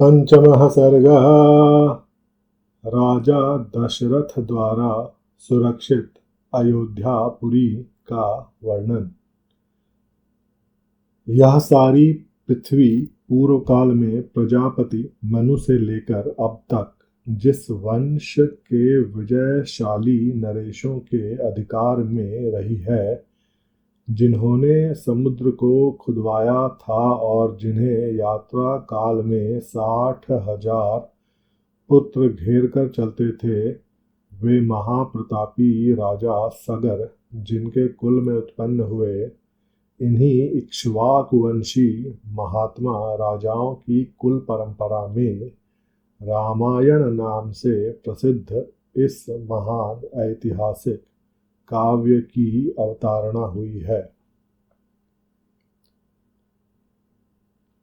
पंचमः सर्गः। राजा दशरथ द्वारा सुरक्षित अयोध्यापुरी का वर्णन। यह सारी पृथ्वी पूर्व काल में प्रजापति मनु से लेकर अब तक जिस वंश के विजयशाली नरेशों के अधिकार में रही है, जिन्होंने समुद्र को खुदवाया था और जिन्हें यात्रा काल में 60,000 पुत्र घेर कर चलते थे, वे महाप्रतापी राजा सगर जिनके कुल में उत्पन्न हुए, इन्हीं इक्ष्वाकुवंशी महात्मा राजाओं की कुल परंपरा में रामायण नाम से प्रसिद्ध इस महान ऐतिहासिक काव्य की अवतारणा हुई है।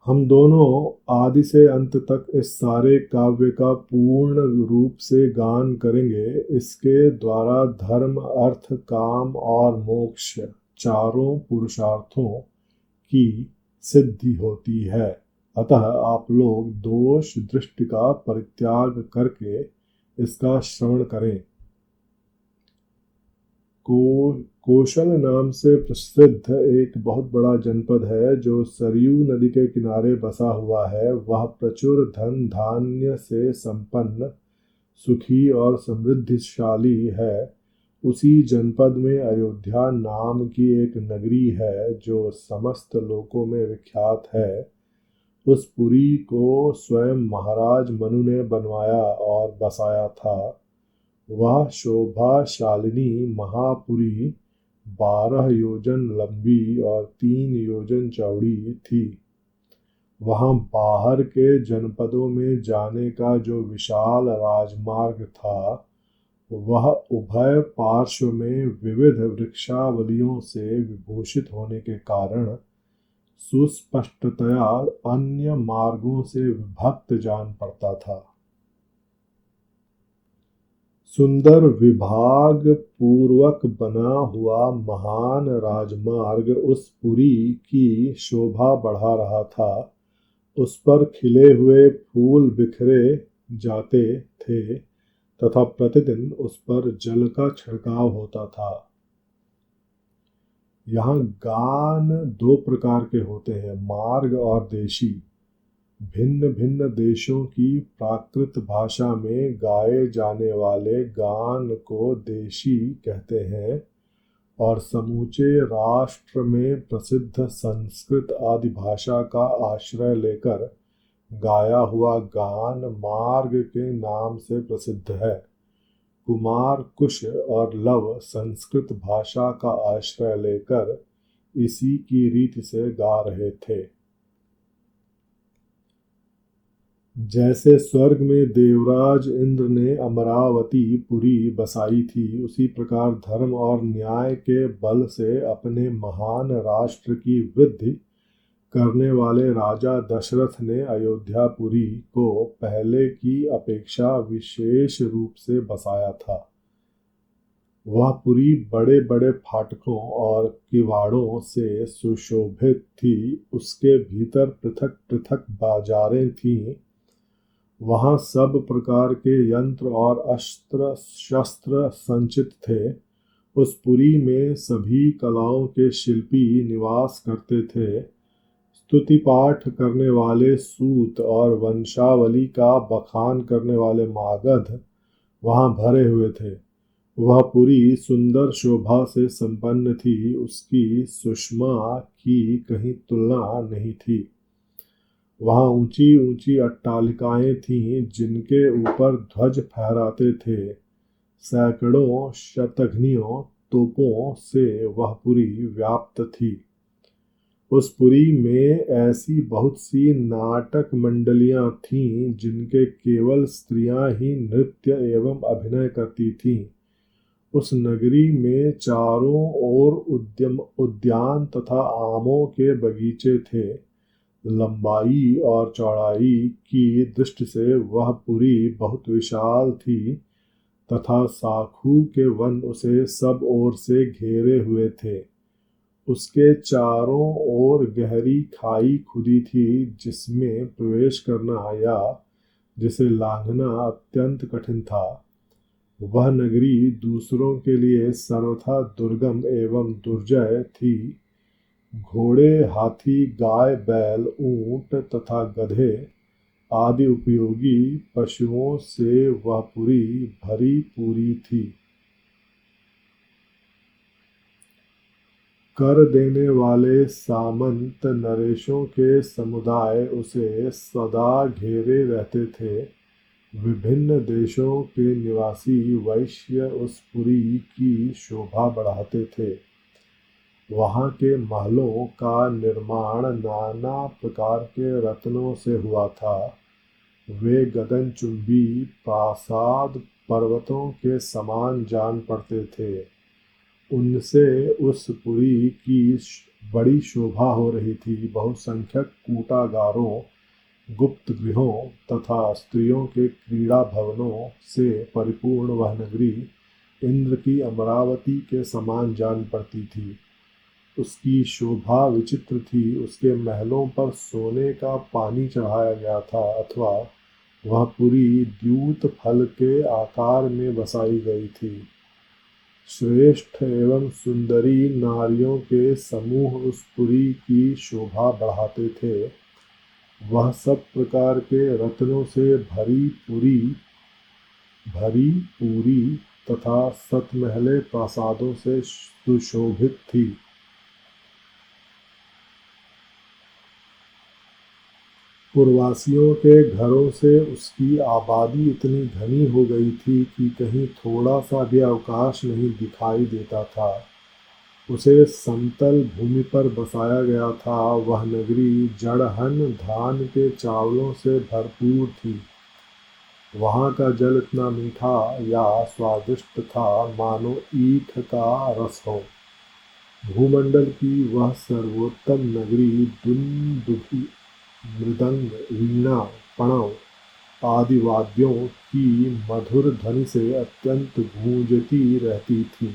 हम दोनों आदि से अंत तक इस सारे काव्य का पूर्ण रूप से गान करेंगे। इसके द्वारा धर्म, अर्थ, काम और मोक्ष चारों पुरुषार्थों की सिद्धि होती है। अतः आप लोग दोष दृष्टि का परित्याग करके इसका श्रवण करें। कौशल नाम से प्रसिद्ध एक बहुत बड़ा जनपद है जो सरयू नदी के किनारे बसा हुआ है। वह प्रचुर धन धान्य से संपन्न, सुखी और समृद्धिशाली है। उसी जनपद में अयोध्या नाम की एक नगरी है जो समस्त लोकों में विख्यात है। उस पुरी को स्वयं महाराज मनु ने बनवाया और बसाया था। वह शोभाशालिनी महापुरी 12 योजन लंबी और 3 योजन चौड़ी थी। वहां बाहर के जनपदों में जाने का जो विशाल राजमार्ग था, वह उभय पार्श्व में विविध वृक्षावलियों से विभूषित होने के कारण सुस्पष्टतया अन्य मार्गों से विभक्त जान पड़ता था। सुंदर विभाग पूर्वक बना हुआ महान राजमार्ग उस पुरी की शोभा बढ़ा रहा था। उस पर खिले हुए फूल बिखरे जाते थे तथा प्रतिदिन उस पर जल का छिड़काव होता था। यहाँ गान 2 प्रकार के होते हैं, मार्ग और देशी। भिन्न भिन्न देशों की प्राकृत भाषा में गाए जाने वाले गान को देशी कहते हैं और समूचे राष्ट्र में प्रसिद्ध संस्कृत आदि भाषा का आश्रय लेकर गाया हुआ गान मार्ग के नाम से प्रसिद्ध है। कुमार, कुश और लव संस्कृत भाषा का आश्रय लेकर इसी की रीति से गा रहे थे। जैसे स्वर्ग में देवराज इंद्र ने अमरावती पुरी बसाई थी, उसी प्रकार धर्म और न्याय के बल से अपने महान राष्ट्र की वृद्धि करने वाले राजा दशरथ ने अयोध्यापुरी को पहले की अपेक्षा विशेष रूप से बसाया था। वह पुरी बड़े बड़े फाटकों और किवाड़ों से सुशोभित थी। उसके भीतर पृथक पृथक बाजारें थीं। वहाँ सब प्रकार के यंत्र और अस्त्र शस्त्र संचित थे। उस पुरी में सभी कलाओं के शिल्पी निवास करते थे। स्तुति पाठ करने वाले सूत और वंशावली का बखान करने वाले मागध वहाँ भरे हुए थे। वह पुरी सुंदर शोभा से संपन्न थी। उसकी सुषमा की कहीं तुलना नहीं थी। वहाँ ऊंची ऊंची अट्टालिकाएं थीं जिनके ऊपर ध्वज फहराते थे। सैकड़ों शतघ्नियों तोपों से वह पुरी व्याप्त थी। उस पुरी में ऐसी बहुत सी नाटक मंडलियां थीं जिनके केवल स्त्रियां ही नृत्य एवं अभिनय करती थीं। उस नगरी में चारों ओर उद्यान तथा आमों के बगीचे थे। लंबाई और चौड़ाई की दृष्टि से वह पुरी बहुत विशाल थी तथा साखू के वन उसे सब ओर से घेरे हुए थे। उसके चारों ओर गहरी खाई खुदी थी जिसमें प्रवेश करना या जिसे लांघना अत्यंत कठिन था। वह नगरी दूसरों के लिए सर्वथा दुर्गम एवं दुर्जय थी। घोड़े, हाथी, गाय, बैल, ऊंट तथा गधे आदि उपयोगी पशुओं से वह पुरी भरी पूरी थी। कर देने वाले सामंत नरेशों के समुदाय उसे सदा घेरे रहते थे। विभिन्न देशों के निवासी वैश्य उस पुरी की शोभा बढ़ाते थे। वहाँ के महलों का निर्माण नाना प्रकार के रत्नों से हुआ था। वे गगनचुंबी प्रासाद पर्वतों के समान जान पड़ते थे। उनसे उस पुरी की बड़ी शोभा हो रही थी। बहुसंख्यक कूटागारों, गुप्त गृहों तथा स्त्रियों के क्रीड़ा भवनों से परिपूर्ण वह नगरी इंद्र की अमरावती के समान जान पड़ती थी। उसकी शोभा विचित्र थी। उसके महलों पर सोने का पानी चढ़ाया गया था अथवा वह पुरी द्यूत फल के आकार में बसाई गई थी। श्रेष्ठ एवं सुंदरी नारियों के समूह उस पुरी की शोभा बढ़ाते थे। वह सब प्रकार के रत्नों से भरी पूरी तथा सतमहले प्रासादों से सुशोभित थी। पुरवासियों के घरों से उसकी आबादी इतनी घनी हो गई थी कि कहीं थोड़ा सा भी अवकाश नहीं दिखाई देता था। उसे समतल भूमि पर बसाया गया था। वह नगरी जड़हन धान के चावलों से भरपूर थी। वहाँ का जल इतना मीठा या स्वादिष्ट था मानो ईख का रस हो। भूमंडल की वह सर्वोत्तम नगरी दुंदुभि, मृदंग, वीणा, पणव आदि वाद्यों की मधुर ध्वनि से अत्यंत गूंजती रहती थी।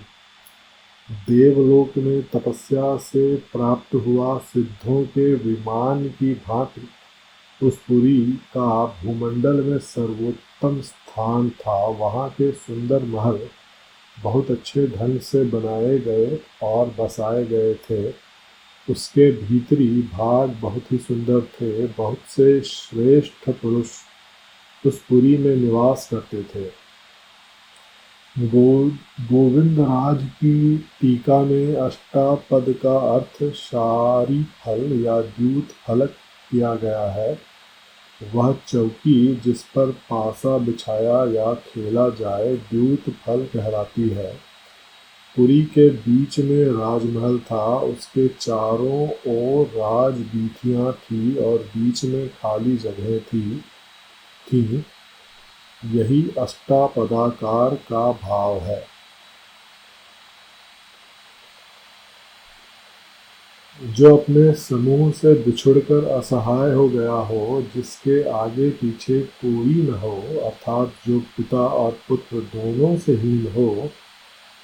देवलोक में तपस्या से प्राप्त हुआ सिद्धों के विमान की भांति उस पुरी का भूमंडल में सर्वोत्तम स्थान था। वहाँ के सुंदर महल बहुत अच्छे ढंग से बनाए गए और बसाए गए थे। उसके भीतरी भाग बहुत ही सुंदर थे। बहुत से श्रेष्ठ पुरुष उस पुरी में निवास करते थे। गोविंदराज की टीका में अष्टापद का अर्थ शारी फल या द्यूत फलक किया गया है। वह चौकी जिस पर पासा बिछाया या खेला जाए द्यूत फल कहलाती है। पुरी के बीच में राजमहल था। उसके चारों ओर राजवीथियां थी और बीच में खाली जगह थी। यही अष्टापदाकार का भाव है। जो अपने समूह से बिछुड़कर असहाय हो गया हो, जिसके आगे पीछे कोई न हो, अर्थात जो पिता और पुत्र दोनों से हीन हो,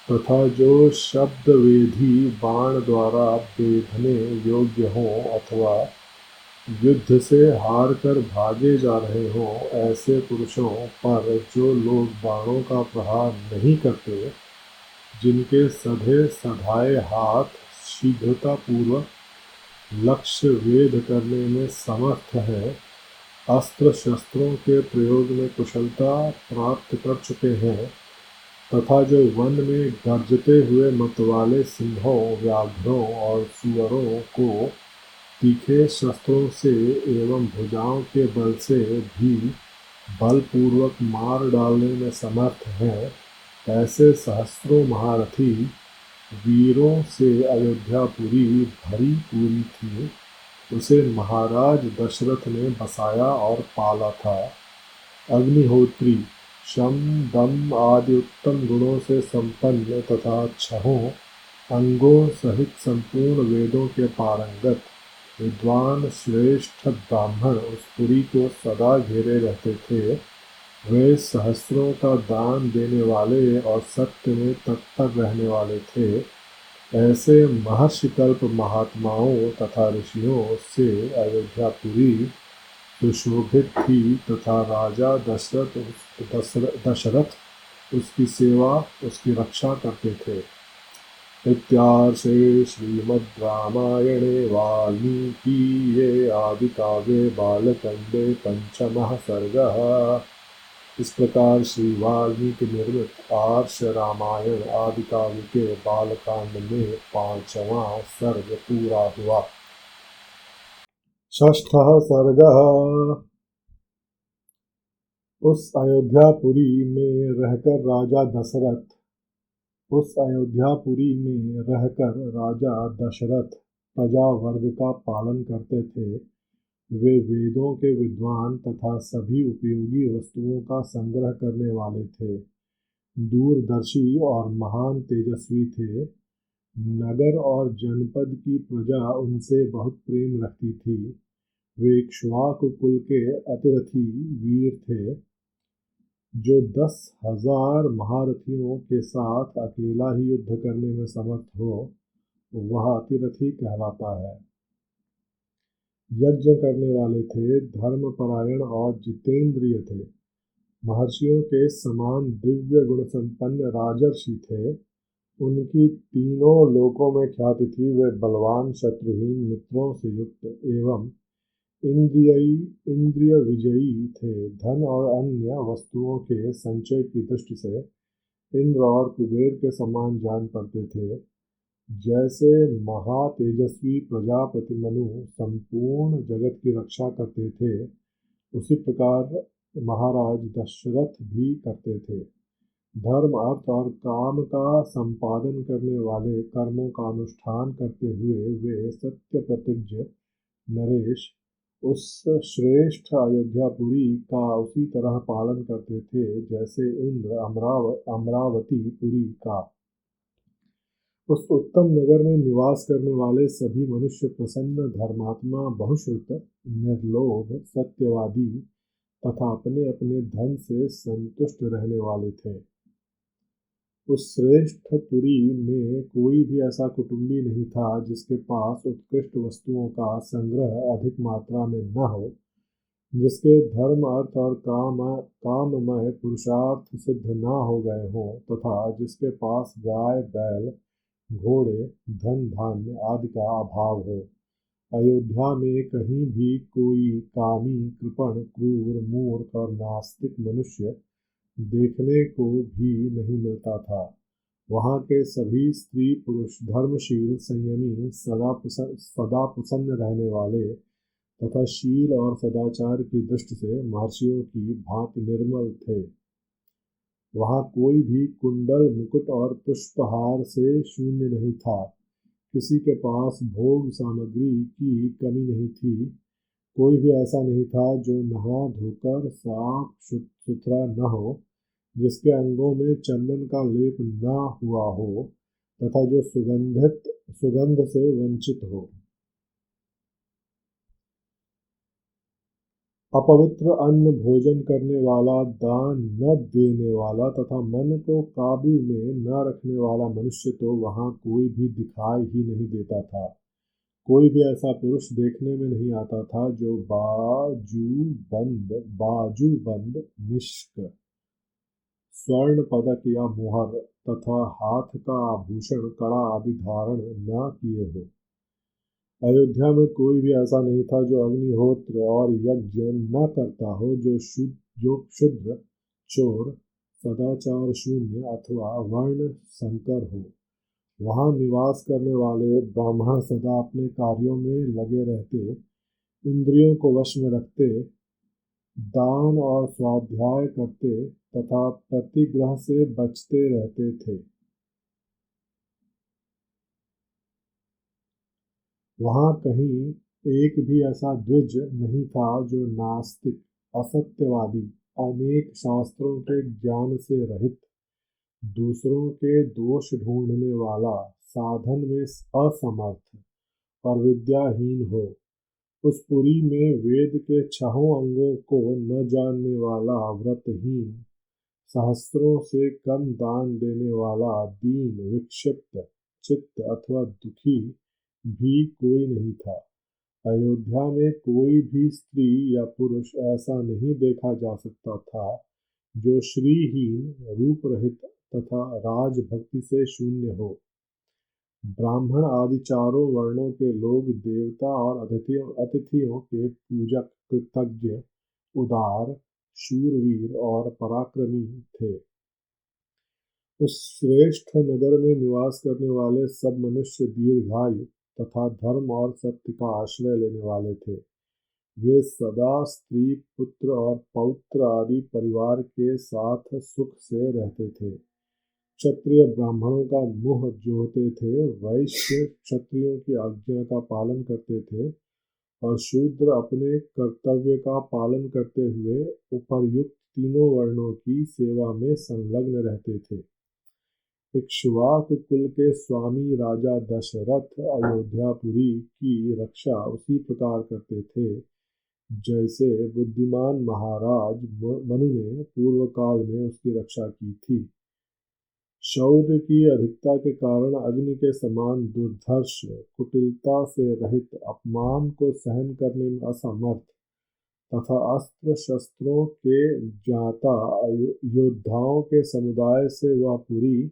तथा जो शब्द वेधी बाण द्वारा बेधने योग्य हों अथवा युद्ध से हार कर भागे जा रहे हों, ऐसे पुरुषों पर जो लोग बाणों का प्रहार नहीं करते, जिनके सधे सधाए हाथ शीघ्रतापूर्वक लक्ष्य वेध करने में समर्थ हैं, अस्त्र शस्त्रों के प्रयोग में कुशलता प्राप्त कर चुके हैं, तथा जो वन में गरजते हुए मतवाले सिंहों, व्याघ्रों और सुअरों को तीखे शस्त्रों से एवं भुजाओं के बल से भी बलपूर्वक मार डालने में समर्थ हैं, ऐसे सहस्रों महारथी वीरों से अयोध्यापुरी भरी पूरी थी। उसे महाराज दशरथ ने बसाया और पाला था। अग्निहोत्री शम, दम आदि उत्तम गुणों से संपन्न तथा छहों अंगों सहित संपूर्ण वेदों के पारंगत विद्वान श्रेष्ठ ब्राह्मण उस पुरी को सदा घेरे रहते थे। वे सहस्रों का दान देने वाले और सत्य में तत्पर रहने वाले थे। ऐसे महर्षिकल्प महात्माओं तथा ऋषियों से अयोध्यापुरी सुशोभित थी तथा राजा दशरथ उसकी सेवा उसकी रक्षा करते थे। इत्यार्षे श्रीमद् रामायणे वाल्मीकीये आदिकाव्ये बालकांडे पंचमः सर्गः। इस प्रकार श्री वाल्मीकि निर्मित आर्ष रामायण आदि काव्य के बालकांड में पांचवां सर्ग पूरा हुआ। षष्ठः सर्गः। उस अयोध्यापुरी में रहकर राजा दशरथ प्रजा वर्ग का पालन करते थे। वे वेदों के विद्वान तथा सभी उपयोगी वस्तुओं का संग्रह करने वाले थे। दूरदर्शी और महान तेजस्वी थे। नगर और जनपद की प्रजा उनसे बहुत प्रेम रखती थी। वे इक्ष्वाकु कुल के अतिरथी वीर थे। जो 10,000 महारथियों के साथ अकेला ही युद्ध करने में समर्थ हो वह अतिरथी कहलाता है। यज्ञ करने वाले थे, धर्मपरायण और जितेंद्रिय थे। महर्षियों के समान दिव्य गुण संपन्न राजर्षि थे। उनकी तीनों लोकों में ख्याति थी। वे बलवान शत्रुहीन मित्रों से युक्त एवं इंद्रिय विजयी थे। धन और अन्य वस्तुओं के संचय की दृष्टि से इंद्र और कुबेर के समान जान पड़ते थे। जैसे महातेजस्वी प्रजापति मनु संपूर्ण जगत की रक्षा करते थे उसी प्रकार महाराज दशरथ भी करते थे। धर्म अर्थ और काम का संपादन करने वाले कर्मों का अनुष्ठान करते हुए वे सत्य प्रतिज्ञ नरेश उस श्रेष्ठ अयोध्यापुरी का उसी तरह पालन करते थे जैसे इंद्र अमरावती पुरी का। उस उत्तम नगर में निवास करने वाले सभी मनुष्य प्रसन्न, धर्मात्मा, बहुश्रुत, निर्लोभ, सत्यवादी तथा अपने अपने धन से संतुष्ट रहने वाले थे। उस श्रेष्ठ पुरी में कोई भी ऐसा कुटुंबी नहीं था जिसके पास उत्कृष्ट वस्तुओं का संग्रह अधिक मात्रा में न हो, जिसके धर्म अर्थ और काममय पुरुषार्थ सिद्ध न हो गए हों तथा जिसके पास गाय बैल घोड़े धन धान्य आदि का अभाव हो। अयोध्या में कहीं भी कोई कामी, कृपण, क्रूर, मूर्ख और नास्तिक मनुष्य देखने को भी नहीं मिलता था। वहाँ के सभी स्त्री पुरुष धर्मशील, संयमी, सदा प्रसन्न रहने वाले तथा शील और सदाचार की दृष्टि से महर्षियों की भांति निर्मल थे। वहाँ कोई भी कुंडल, मुकुट और पुष्पहार से शून्य नहीं था। किसी के पास भोग सामग्री की कमी नहीं थी। कोई भी ऐसा नहीं था जो नहा धोकर साफ सुथरा न हो, जिसके अंगों में चंदन का लेप न हुआ हो तथा जो सुगंध से वंचित हो। अपवित्र अन्न भोजन करने वाला, दान न देने वाला तथा मन को काबू में न रखने वाला मनुष्य तो वहाँ कोई भी दिखाई ही नहीं देता था। कोई भी ऐसा पुरुष देखने में नहीं आता था जो बाजूबंद निष्क, स्वर्ण पदक या मुहर तथा हाथ का आभूषण, कड़ा आदि धारण न किए हो। अयोध्या में कोई भी ऐसा नहीं था जो अग्निहोत्र और यज्ञ न करता हो, जो क्षुद्र, चोर, सदाचार शून्य अथवा वर्ण संकर हो। वहाँ निवास करने वाले ब्राह्मण सदा अपने कार्यों में लगे रहते, इंद्रियों को वश में रखते, दान और स्वाध्याय करते तथा प्रतिग्रह से बचते रहते थे। वहाँ कहीं एक भी ऐसा द्विज नहीं था जो नास्तिक, असत्यवादी, अनेक शास्त्रों के ज्ञान से रहित, दूसरों के दोष ढूंढने वाला, साधन में असमर्थ और विद्याहीन हो। उस पुरी में वेद के छहों अंगों को न जानने वाला, व्रतहीन, सहस्त्रों से कम दान देने वाला, दीन, विक्षिप्त, चित्त अथवा दुखी भी कोई नहीं था। अयोध्या में कोई भी स्त्री या पुरुष ऐसा नहीं देखा जा सकता था जो श्रीहीन, रूप रहित तथा राजभक्ति से शून्य हो। ब्राह्मण आदि चारों वर्णों के लोग देवता और अतिथियों के पूजक, कृतज्ञ, उदार, शूरवीर और पराक्रमी थे। उस श्रेष्ठ नगर में निवास करने वाले सब मनुष्य दीर्घायु तथा धर्म और सत्य का आश्रय लेने वाले थे। वे सदा स्त्री, पुत्र और पौत्र आदि परिवार के साथ सुख से रहते थे। क्षत्रिय ब्राह्मणों का मुंह जोहते थे, वैश्य क्षत्रियों की आज्ञा का पालन करते थे और शूद्र अपने कर्तव्य का पालन करते हुए उपर्युक्त तीनों वर्णों की सेवा में संलग्न रहते थे। इक्ष्वाकु कुल के स्वामी राजा दशरथ अयोध्यापुरी की रक्षा उसी प्रकार करते थे जैसे बुद्धिमान महाराज मनु ने पूर्व काल में उसकी रक्षा की थी। शौर्य की अधिकता के कारण अग्नि के समान दुर्धर्ष, कुटिलता से रहित, अपमान को सहन करने में असमर्थ तथा अस्त्र शस्त्रों के ज्ञाता योद्धाओं के समुदाय से वह पुरी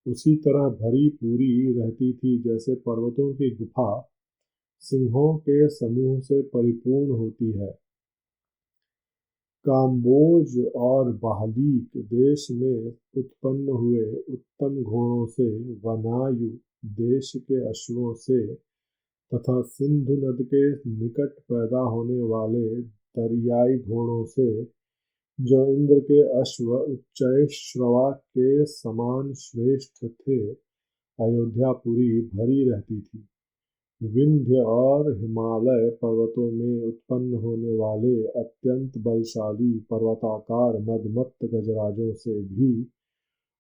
उसी तरह भरी पूरी रहती थी जैसे पर्वतों की गुफा सिंहों के समूह से परिपूर्ण होती है। काम्बोज और बाहलीक देश में उत्पन्न हुए उत्तम घोड़ों से, वनायु देश के अश्वों से तथा सिंधु नद के निकट पैदा होने वाले दरियाई घोड़ों से, जो इंद्र के अश्व उच्चैश्रवा के समान श्रेष्ठ थे, अयोध्यापुरी भरी रहती थी। विंध्य और हिमालय पर्वतों में उत्पन्न होने वाले अत्यंत बलशाली पर्वताकार मदमत्त गजराजों से भी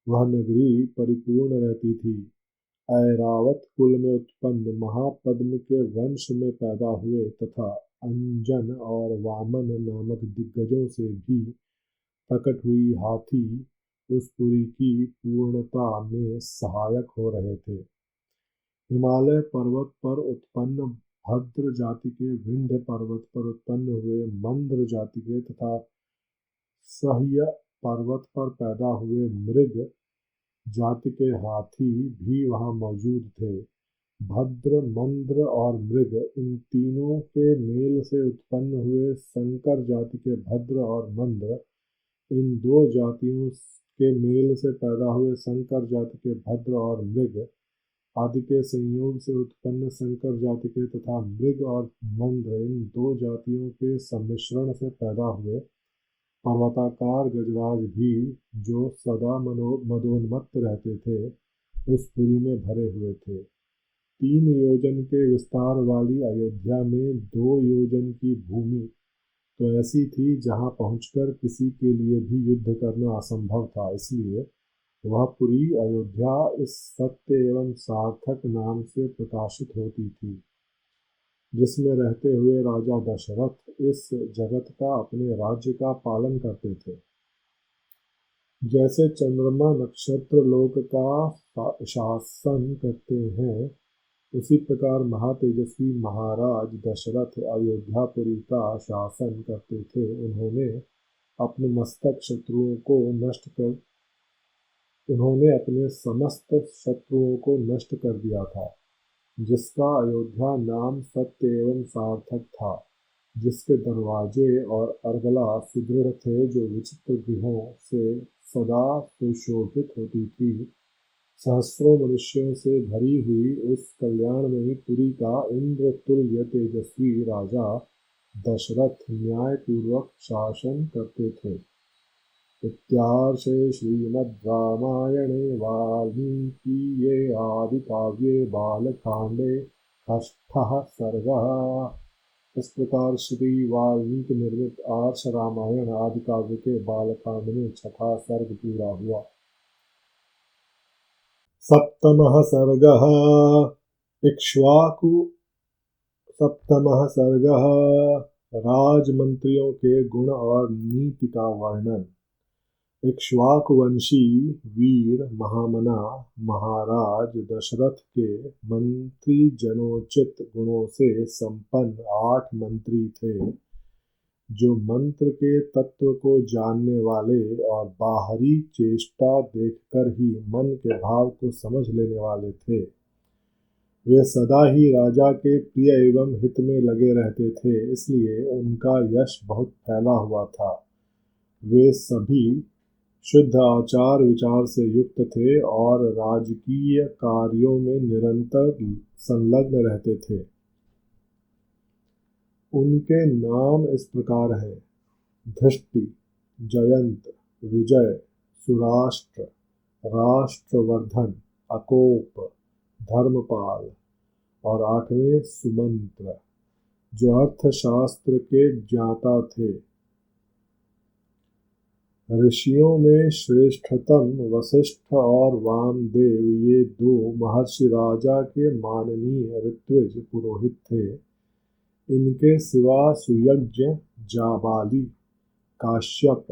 वह नगरी परिपूर्ण रहती थी। ऐरावत कुल में उत्पन्न महापद्म के वंश में पैदा हुए तथा अंजन और वामन नामक दिग्गजों से भी प्रकट हुई हाथी उस पुरी की पूर्णता में सहायक हो रहे थे। हिमालय पर्वत पर उत्पन्न भद्र जाति के, विंध्य पर्वत पर उत्पन्न हुए मंद्र जाति के तथा सह्य पर्वत पर पैदा हुए मृग जाति के हाथी भी वहां मौजूद थे। भद्र, मंद्र और मृग, इन तीनों के मेल से उत्पन्न हुए संकर जाति के भद्र और मंद्र, इन दो जातियों के मेल से पैदा हुए संकर जाति के भद्र और मृग आदि के संयोग से उत्पन्न संकर जाति के तथा मृग और मंद्र, इन दो जातियों के सम्मिश्रण से पैदा हुए पर्वताकार गजराज भी, जो सदा मदोन्मत्त रहते थे, उस पुरी में भरे हुए थे। 3 योजन के विस्तार वाली अयोध्या में 2 योजन की भूमि तो ऐसी थी जहां पहुंचकर किसी के लिए भी युद्ध करना असंभव था। इसलिए वह पुरी अयोध्या इस सत्य एवं सार्थक नाम से प्रकाशित होती थी, जिसमें रहते हुए राजा दशरथ इस जगत का, अपने राज्य का पालन करते थे। जैसे चंद्रमा नक्षत्र लोक का शासन करते हैं, उसी प्रकार महातेजस्वी महाराज दशरथ अयोध्यापुरी का शासन करते थे। उन्होंने अपने समस्त शत्रुओं को नष्ट कर दिया था, जिसका अयोध्या नाम सत्य एवं सार्थक था, जिसके दरवाजे और अर्गला सुदृढ़ थे, जो विचित्र गृहों से सदा सुशोभित होती थी। सहस्रों मनुष्यों से भरी हुई उस कल्याणमयी पुरी का इंद्र तुल्य तेजस्वी राजा दशरथ न्यायपूर्वक शासन करते थे। इत्यार्षे श्रीमद्रामायणे वाल्मीकीये आदिकाव्ये बालकांडे षष्ठः सर्गः। इस प्रकार श्री वाल्मीकि निर्मित आर्ष रामायण आदि काव्य के बालकांड में 6वां सर्ग पूरा हुआ। 7वां सर्गः इक्ष्वाकु। 7वां सर्गः राजमंत्रियों के गुण और नीति का वर्णन। इक्ष्वाकुवंशी वीर महामना महाराज दशरथ के मंत्री जनोचित गुणों से संपन्न 8 मंत्री थे, जो मंत्र के तत्व को जानने वाले और बाहरी चेष्टा देखकर ही मन के भाव को समझ लेने वाले थे। वे सदा ही राजा के प्रिय एवं हित में लगे रहते थे, इसलिए उनका यश बहुत फैला हुआ था। वे सभी शुद्ध आचार विचार से युक्त थे और राजकीय कार्यों में निरंतर संलग्न रहते थे। उनके नाम इस प्रकार हैं: धृष्टि, जयंत, विजय, सुराष्ट्र, राष्ट्रवर्धन, अकोप, धर्मपाल और 8वें सुमंत्र, जो अर्थशास्त्र के ज्ञाता थे। ऋषियों में श्रेष्ठतम वशिष्ठ और वामदेव ये 2 महर्षि राजा के माननीय ऋत्विज पुरोहित थे। इनके सिवा सुयज्ञ, जाबाली, काश्यप,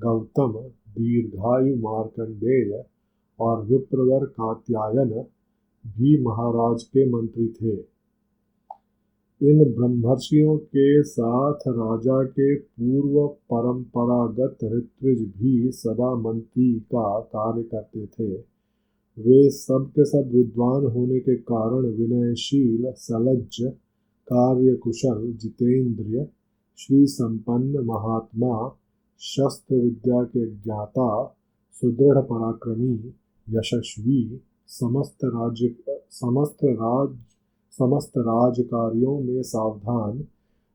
गौतम, दीर्घायु मार्कंडेय और विप्रवर कात्यायन भी महाराज के मंत्री थे। इन ब्रह्मर्षियों के साथ राजा के पूर्व परंपरागत ऋत्विज भी सदा मंत्री का कार्य करते थे। वे सब के सब विद्वान होने के कारण विनयशील, सलज्ज, कार्यकुशल, जितेंद्रिय, श्री संपन्न, महात्मा, शस्त्र विद्या के ज्ञाता, सुदृढ़ पराक्रमी, यशस्वी, समस्त राज कार्यों में सावधान,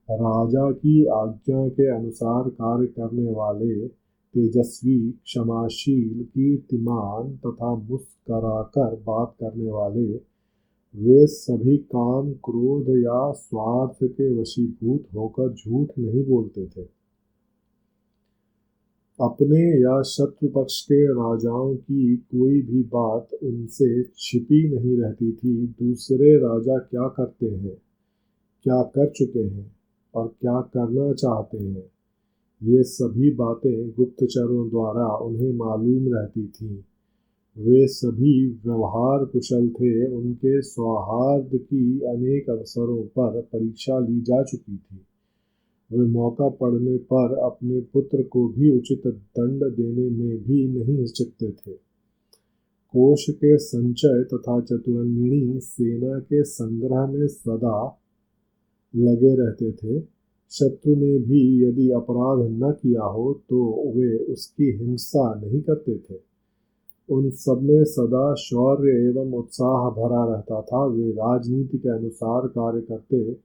राजा की आज्ञा के अनुसार कार्य करने वाले, तेजस्वी, क्षमाशील, कीर्तिमान तथा मुस्कराकर बात करने वाले, वे सभी काम, क्रोध या स्वार्थ के वशीभूत होकर झूठ नहीं बोलते थे। अपने या शत्रु पक्ष के राजाओं की कोई भी बात उनसे छिपी नहीं रहती थी। दूसरे राजा क्या करते हैं, क्या कर चुके हैं और क्या करना चाहते हैं, ये सभी बातें गुप्तचरों द्वारा उन्हें मालूम रहती थीं। वे सभी व्यवहार कुशल थे। उनके सौहार्द की अनेक अवसरों पर परीक्षा ली जा चुकी थी। वे मौका पड़ने पर अपने पुत्र को भी उचित दंड देने में भी नहीं हिचकते थे। कोष के संचय तथा चतुरंगिणी सेना के संग्रह में सदा लगे रहते थे। शत्रु ने भी यदि अपराध न किया हो तो वे उसकी हिंसा नहीं करते थे। उन सब में सदा शौर्य एवं उत्साह भरा रहता था। वे राजनीति के अनुसार कार्य करते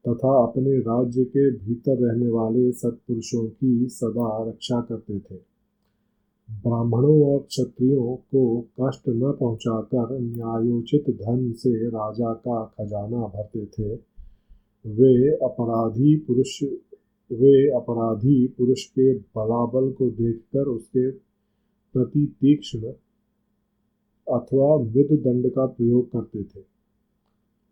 तथा अपने राज्य के भीतर रहने वाले सत्पुरुषों की सदा रक्षा करते थे। ब्राह्मणों और क्षत्रियों को कष्ट न पहुंचाकर न्यायोचित धन से राजा का खजाना भरते थे। वे अपराधी पुरुष के बलाबल को देखकर उसके प्रति तीक्ष्ण अथवा मृदु दंड का प्रयोग करते थे।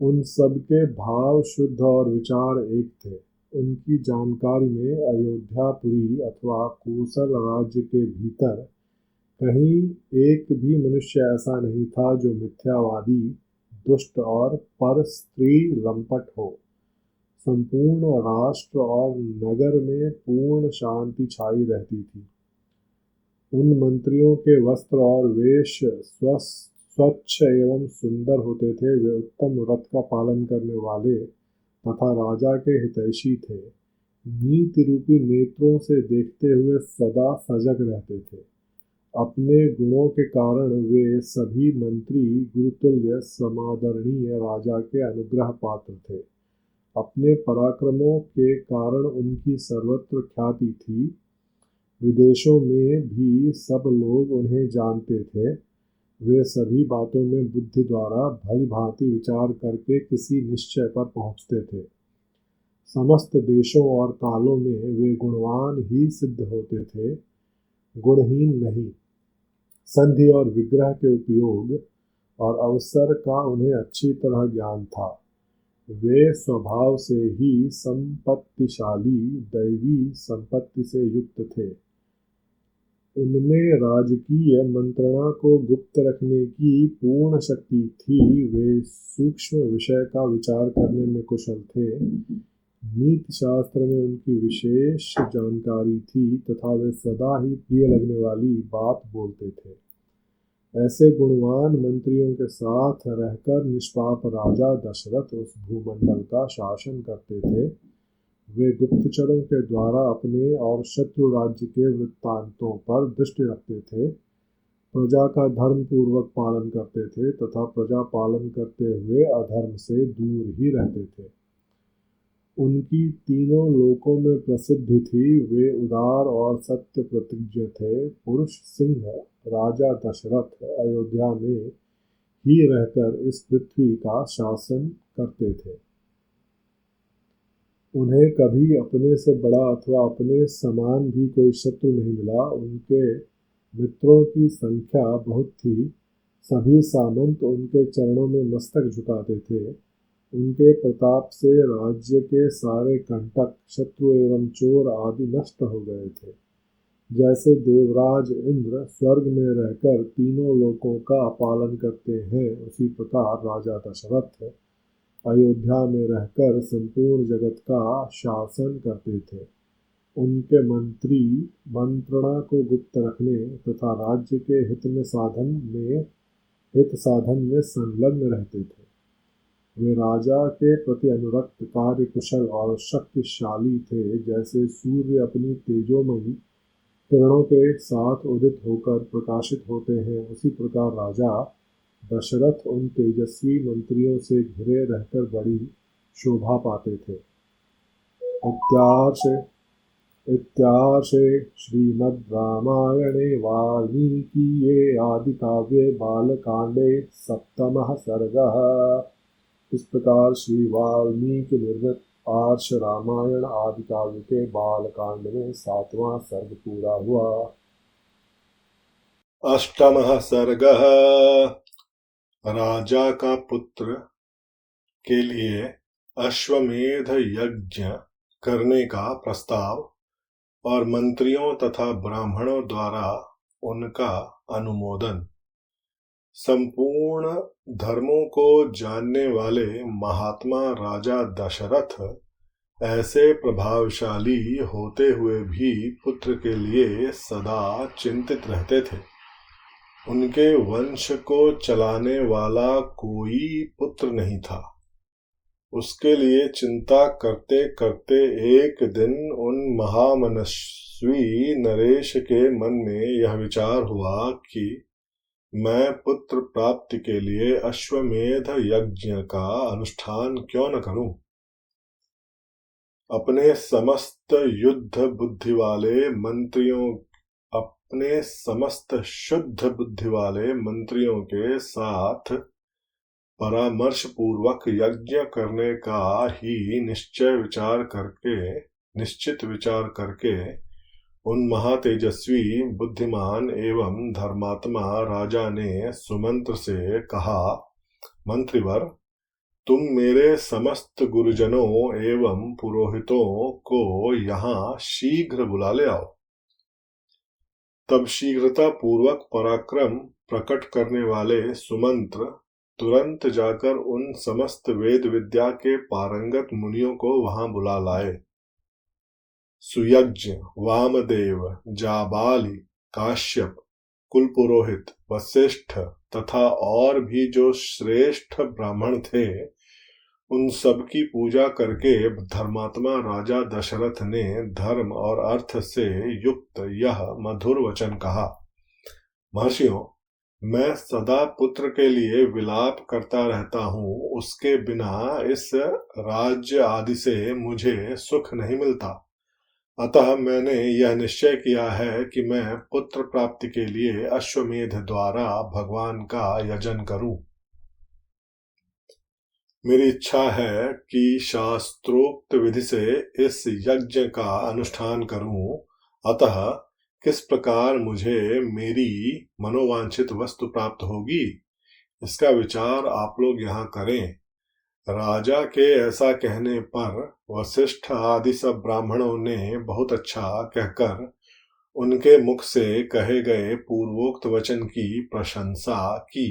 उन सब के भाव शुद्ध और विचार एक थे। उनकी जानकारी में अयोध्यापुरी अथवा कोसल राज्य के भीतर कहीं एक भी मनुष्य ऐसा नहीं था जो मिथ्यावादी, दुष्ट और पर स्त्री लंपट हो। संपूर्ण राष्ट्र और नगर में पूर्ण शांति छाई रहती थी। उन मंत्रियों के वस्त्र और वेश स्वच्छ एवं सुंदर होते थे। वे उत्तम व्रत का पालन करने वाले तथा राजा के हितैषी थे। नीति रूपी नेत्रों से देखते हुए सदा सजग रहते थे। अपने गुणों के कारण वे सभी मंत्री गुरुतुल्य समादरणीय राजा के अनुग्रह पात्र थे। अपने पराक्रमों के कारण उनकी सर्वत्र ख्याति थी। विदेशों में भी सब लोग उन्हें जानते थे। वे सभी बातों में बुद्धि द्वारा भली भांति विचार करके किसी निश्चय पर पहुंचते थे। समस्त देशों और कालों में वे गुणवान ही सिद्ध होते थे, गुणहीन नहीं। संधि और विग्रह के उपयोग और अवसर का उन्हें अच्छी तरह ज्ञान था। वे स्वभाव से ही संपत्तिशाली, दैवी संपत्ति से युक्त थे। उनमें राजकीय मंत्रणा को गुप्त रखने की पूर्ण शक्ति थी। वे सूक्ष्म विषय का विचार करने में कुशल थे। नीति शास्त्र में उनकी विशेष जानकारी थी तथा वे सदा ही प्रिय लगने वाली बात बोलते थे। ऐसे गुणवान मंत्रियों के साथ रहकर निष्पाप राजा दशरथ उस भूमंडल का शासन करते थे। वे गुप्तचरों के द्वारा अपने और शत्रु राज्य के वृत्तांतों पर दृष्टि रखते थे, प्रजा का धर्म पूर्वक पालन करते थे तथा प्रजा पालन करते हुए अधर्म से दूर ही रहते थे। उनकी तीनों लोकों में प्रसिद्धि थी। वे उदार और सत्य प्रतिज्ञ थे। पुरुष सिंह राजा दशरथ अयोध्या में ही रहकर इस पृथ्वी का शासन करते थे। उन्हें कभी अपने से बड़ा अथवा अपने समान भी कोई शत्रु नहीं मिला। उनके मित्रों की संख्या बहुत थी। सभी सामंत उनके चरणों में मस्तक झुकाते थे। उनके प्रताप से राज्य के सारे कंटक, शत्रु एवं चोर आदि नष्ट हो गए थे। जैसे देवराज इंद्र स्वर्ग में रहकर तीनों लोकों का पालन करते हैं, उसी प्रकार राजा दशरथ अयोध्या में रहकर संपूर्ण जगत का शासन करते थे। उनके मंत्री मंत्रणा को गुप्त रखने तथा राज्य के हित साधन में संलग्न रहते थे। वे राजा के प्रति अनुरक्त, कार्य कुशल और शक्तिशाली थे। जैसे सूर्य अपनी तेजोमयी किरणों के साथ उदित होकर प्रकाशित होते हैं, उसी प्रकार राजा दशरथ उन तेजस्वी मंत्रियों से घिरे रहकर बड़ी शोभा पाते थे। इत्यार्षे श्रीमद् रामायणे वाल्मीकीये आदिकाव्ये बालकांडे सप्तमः सर्गः। इस प्रकार श्री वाल्मीकि निर्मित आर्ष रामायण आदि काव्य के बालकांड में 7वां सर्ग पूरा हुआ। अष्टमः सर्गः। राजा का पुत्र के लिए अश्वमेध यज्ञ करने का प्रस्ताव और मंत्रियों तथा ब्राह्मणों द्वारा उनका अनुमोदन। संपूर्ण धर्मों को जानने वाले महात्मा राजा दशरथ ऐसे प्रभावशाली होते हुए भी पुत्र के लिए सदा चिंतित रहते थे। उनके वंश को चलाने वाला कोई पुत्र नहीं था। उसके लिए चिंता करते करते एक दिन उन महामनस्वी नरेश के मन में यह विचार हुआ कि मैं पुत्र प्राप्ति के लिए अश्वमेध यज्ञ का अनुष्ठान क्यों न करूं। अपने समस्त शुद्ध बुद्धि वाले मंत्रियों के साथ परामर्श पूर्वक यज्ञ करने का ही निश्चित विचार करके उन महातेजस्वी, बुद्धिमान एवं धर्मात्मा राजा ने सुमंत्र से कहा, मंत्रिवर, तुम मेरे समस्त गुरुजनों एवं पुरोहितों को यहाँ शीघ्र बुला ले आओ। तब शीघ्रता पूर्वक पराक्रम प्रकट करने वाले सुमंत्र तुरंत जाकर उन समस्त वेद विद्या के पारंगत मुनियों को वहां बुला लाए। सुयज्ञ, वामदेव, जाबाली, काश्यप, कुलपुरोहित, वशिष्ठ तथा और भी जो श्रेष्ठ ब्राह्मण थे, उन सब की पूजा करके धर्मात्मा राजा दशरथ ने धर्म और अर्थ से युक्त यह मधुर वचन कहा, महर्षियों, मैं सदा पुत्र के लिए विलाप करता रहता हूँ। उसके बिना इस राज्य आदि से मुझे सुख नहीं मिलता। अतः मैंने यह निश्चय किया है कि मैं पुत्र प्राप्ति के लिए अश्वमेध द्वारा भगवान का यजन करूं। मेरी इच्छा है कि शास्त्रोक्त विधि से इस यज्ञ का अनुष्ठान करूं। अतः किस प्रकार मुझे मेरी मनोवांछित वस्तु प्राप्त होगी, इसका विचार आप लोग यहाँ करें। राजा के ऐसा कहने पर वशिष्ठ आदि सब ब्राह्मणों ने बहुत अच्छा कहकर उनके मुख से कहे गए पूर्वोक्त वचन की प्रशंसा की।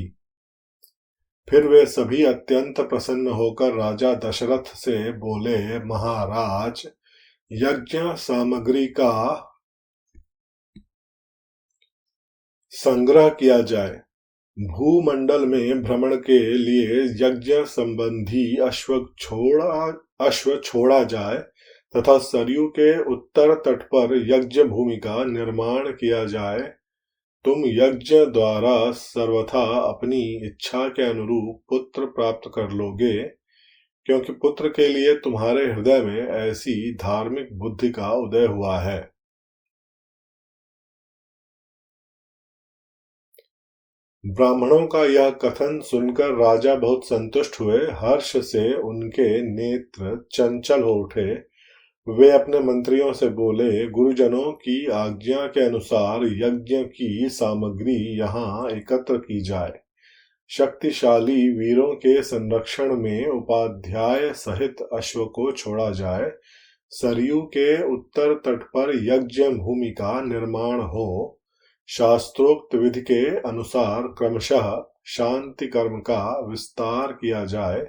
फिर वे सभी अत्यंत प्रसन्न होकर राजा दशरथ से बोले, महाराज, यज्ञ सामग्री का संग्रह किया जाए। भूमंडल में भ्रमण के लिए यज्ञ संबंधी अश्व छोड़ा जाए तथा सरयू के उत्तर तट पर यज्ञ भूमि का निर्माण किया जाए। तुम यज्ञ द्वारा सर्वथा अपनी इच्छा के अनुरूप पुत्र प्राप्त कर लोगे, क्योंकि पुत्र के लिए तुम्हारे हृदय में ऐसी धार्मिक बुद्धि का उदय हुआ है। ब्राह्मणों का यह कथन सुनकर राजा बहुत संतुष्ट हुए। हर्ष से उनके नेत्र चंचल हो उठे। वे अपने मंत्रियों से बोले, गुरुजनों की आज्ञा के अनुसार यज्ञ की सामग्री यहाँ एकत्र की जाए। शक्तिशाली वीरों के संरक्षण में उपाध्याय सहित अश्व को छोड़ा जाए। सरयू के उत्तर तट पर यज्ञ भूमि का निर्माण हो। शास्त्रोक्त विधि के अनुसार क्रमशः शांति कर्म का विस्तार किया जाए,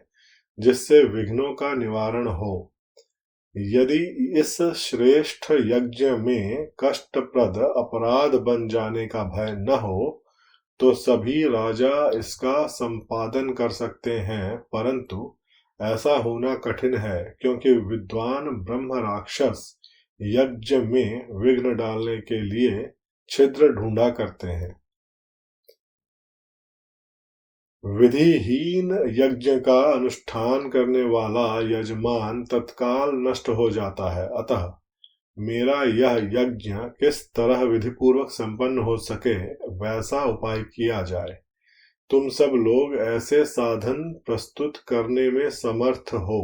जिससे विघ्नों का निवारण हो। यदि इस श्रेष्ठ यज्ञ में कष्टप्रद अपराध बन जाने का भय न हो तो सभी राजा इसका संपादन कर सकते हैं, परंतु ऐसा होना कठिन है, क्योंकि विद्वान ब्रह्म राक्षस यज्ञ में विघ्न डालने के लिए छिद्र ढूंढा करते हैं। विधिहीन यज्ञ का अनुष्ठान करने वाला यजमान तत्काल नष्ट हो जाता है। अतः मेरा यह यज्ञ किस तरह विधिपूर्वक संपन्न हो सके, वैसा उपाय किया जाए। तुम सब लोग ऐसे साधन प्रस्तुत करने में समर्थ हो।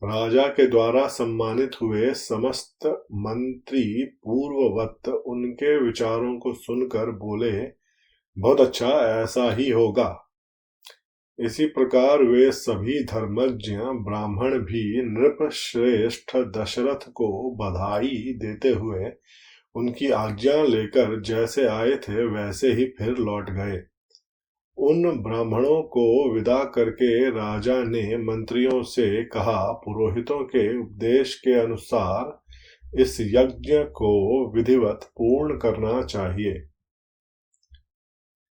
राजा के द्वारा सम्मानित हुए समस्त मंत्री पूर्ववत उनके विचारों को सुनकर बोले, बहुत अच्छा, ऐसा ही होगा। इसी प्रकार वे सभी धर्मज्ञ ब्राह्मण भी नृप श्रेष्ठ दशरथ को बधाई देते हुए उनकी आज्ञा लेकर जैसे आए थे वैसे ही फिर लौट गए। उन ब्राह्मणों को विदा करके राजा ने मंत्रियों से कहा, पुरोहितों के उपदेश के अनुसार इस यज्ञ को विधिवत पूर्ण करना चाहिए।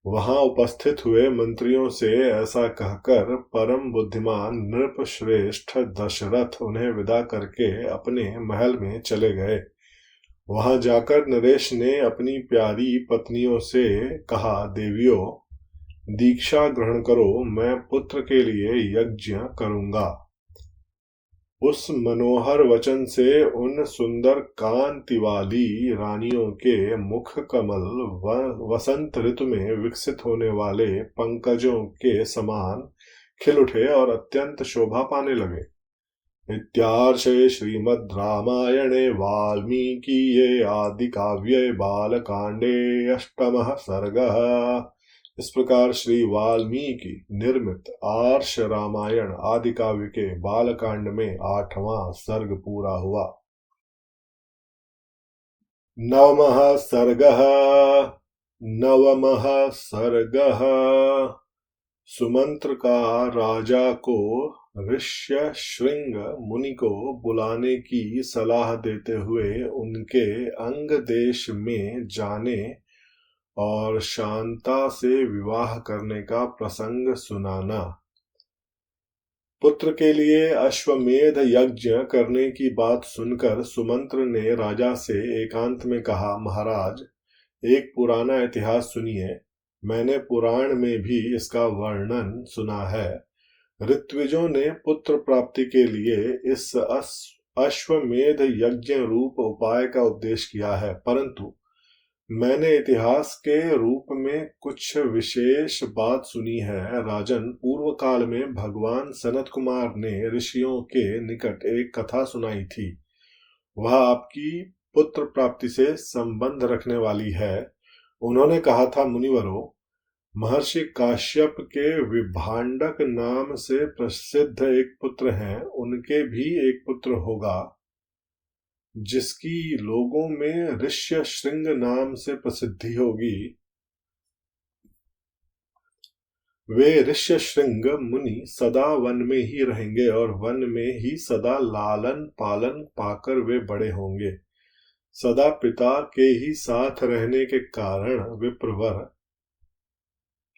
वहां उपस्थित हुए मंत्रियों से ऐसा कहकर परम बुद्धिमान नृप श्रेष्ठ दशरथ उन्हें विदा करके अपने महल में चले गए। वहां जाकर नरेश ने अपनी प्यारी पत्नियों से कहा, देवियों, दीक्षा ग्रहण करो, मैं पुत्र के लिए यज्ञ करूंगा। उस मनोहर वचन से उन सुंदर कांति वाली रानियों के मुख कमल वसंत ऋतु में विकसित होने वाले पंकजों के समान खिल उठे और अत्यंत शोभा पाने लगे। इत्यार्षे श्रीमद् रामायणे वाल्मीकिये आदि काव्ये बालकांडे अष्टमः सर्गः। इस प्रकार श्री वाल्मीकि निर्मित आर्ष रामायण आदि काव्य के बालकांड में 8वां सर्ग पूरा हुआ। 9वां सर्गः। 9वां सर्गः। सुमंत्र का राजा को ऋष्य श्रृंग मुनि को बुलाने की सलाह देते हुए उनके अंग देश में जाने और शांता से विवाह करने का प्रसंग सुनाना। पुत्र के लिए अश्वमेध यज्ञ करने की बात सुनकर सुमंत्र ने राजा से एकांत में कहा, महाराज, एक पुराना इतिहास सुनिए। मैंने पुराण में भी इसका वर्णन सुना है। ऋत्विजों ने पुत्र प्राप्ति के लिए इस अश्वमेध यज्ञ रूप उपाय का उपदेश किया है, परंतु मैंने इतिहास के रूप में कुछ विशेष बात सुनी है। राजन, पूर्व काल में भगवान सनत कुमार ने ऋषियों के निकट एक कथा सुनाई थी। वह आपकी पुत्र प्राप्ति से संबंध रखने वाली है। उन्होंने कहा था, मुनिवरों, महर्षि काश्यप के विभांडक नाम से प्रसिद्ध एक पुत्र हैं, उनके भी एक पुत्र होगा। जिसकी लोगों में ऋष्य शृंग नाम से प्रसिद्धि होगी, वे ऋष्य शृंग मुनि सदा वन में ही रहेंगे और वन में ही सदा लालन पालन पाकर वे बड़े होंगे। सदा पिता के ही साथ रहने के कारण विप्रवर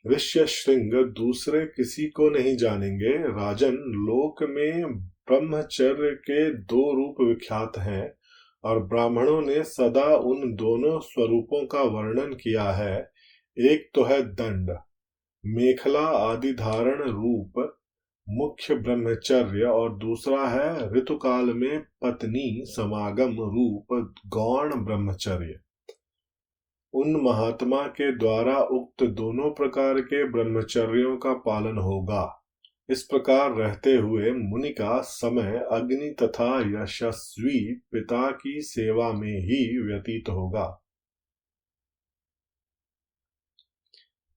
ऋष्य शृंग दूसरे किसी को नहीं जानेंगे। राजन, लोक में ब्रह्मचर्य के दो रूप विख्यात हैं और ब्राह्मणों ने सदा उन दोनों स्वरूपों का वर्णन किया है। एक तो है दंड मेखला आदि धारण रूप मुख्य ब्रह्मचर्य और दूसरा है ऋतुकाल में पत्नी समागम रूप गौण ब्रह्मचर्य। उन महात्मा के द्वारा उक्त दोनों प्रकार के ब्रह्मचर्यों का पालन होगा। इस प्रकार रहते हुए मुनि का समय अग्नि तथा यशस्वी पिता की सेवा में ही व्यतीत होगा।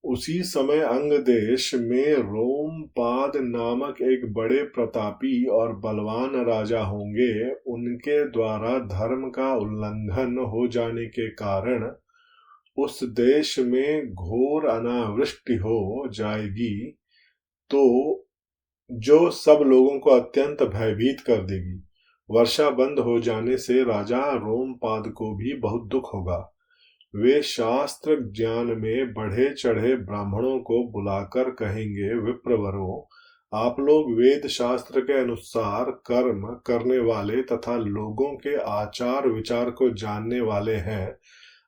उसी समय अंग देश में रोमपाद नामक एक बड़े प्रतापी और बलवान राजा होंगे। उनके द्वारा धर्म का उल्लंघन हो जाने के कारण उस देश में घोर अनावृष्टि हो जाएगी, तो जो सब लोगों को अत्यंत भयभीत कर देगी। वर्षा बंद हो जाने से राजा रोमपाद को भी बहुत दुख होगा। वे शास्त्र ज्ञान में बढ़े चढ़े ब्राह्मणों को बुलाकर कहेंगे, विप्रवरों, आप लोग वेद शास्त्र के अनुसार कर्म करने वाले तथा लोगों के आचार विचार को जानने वाले हैं,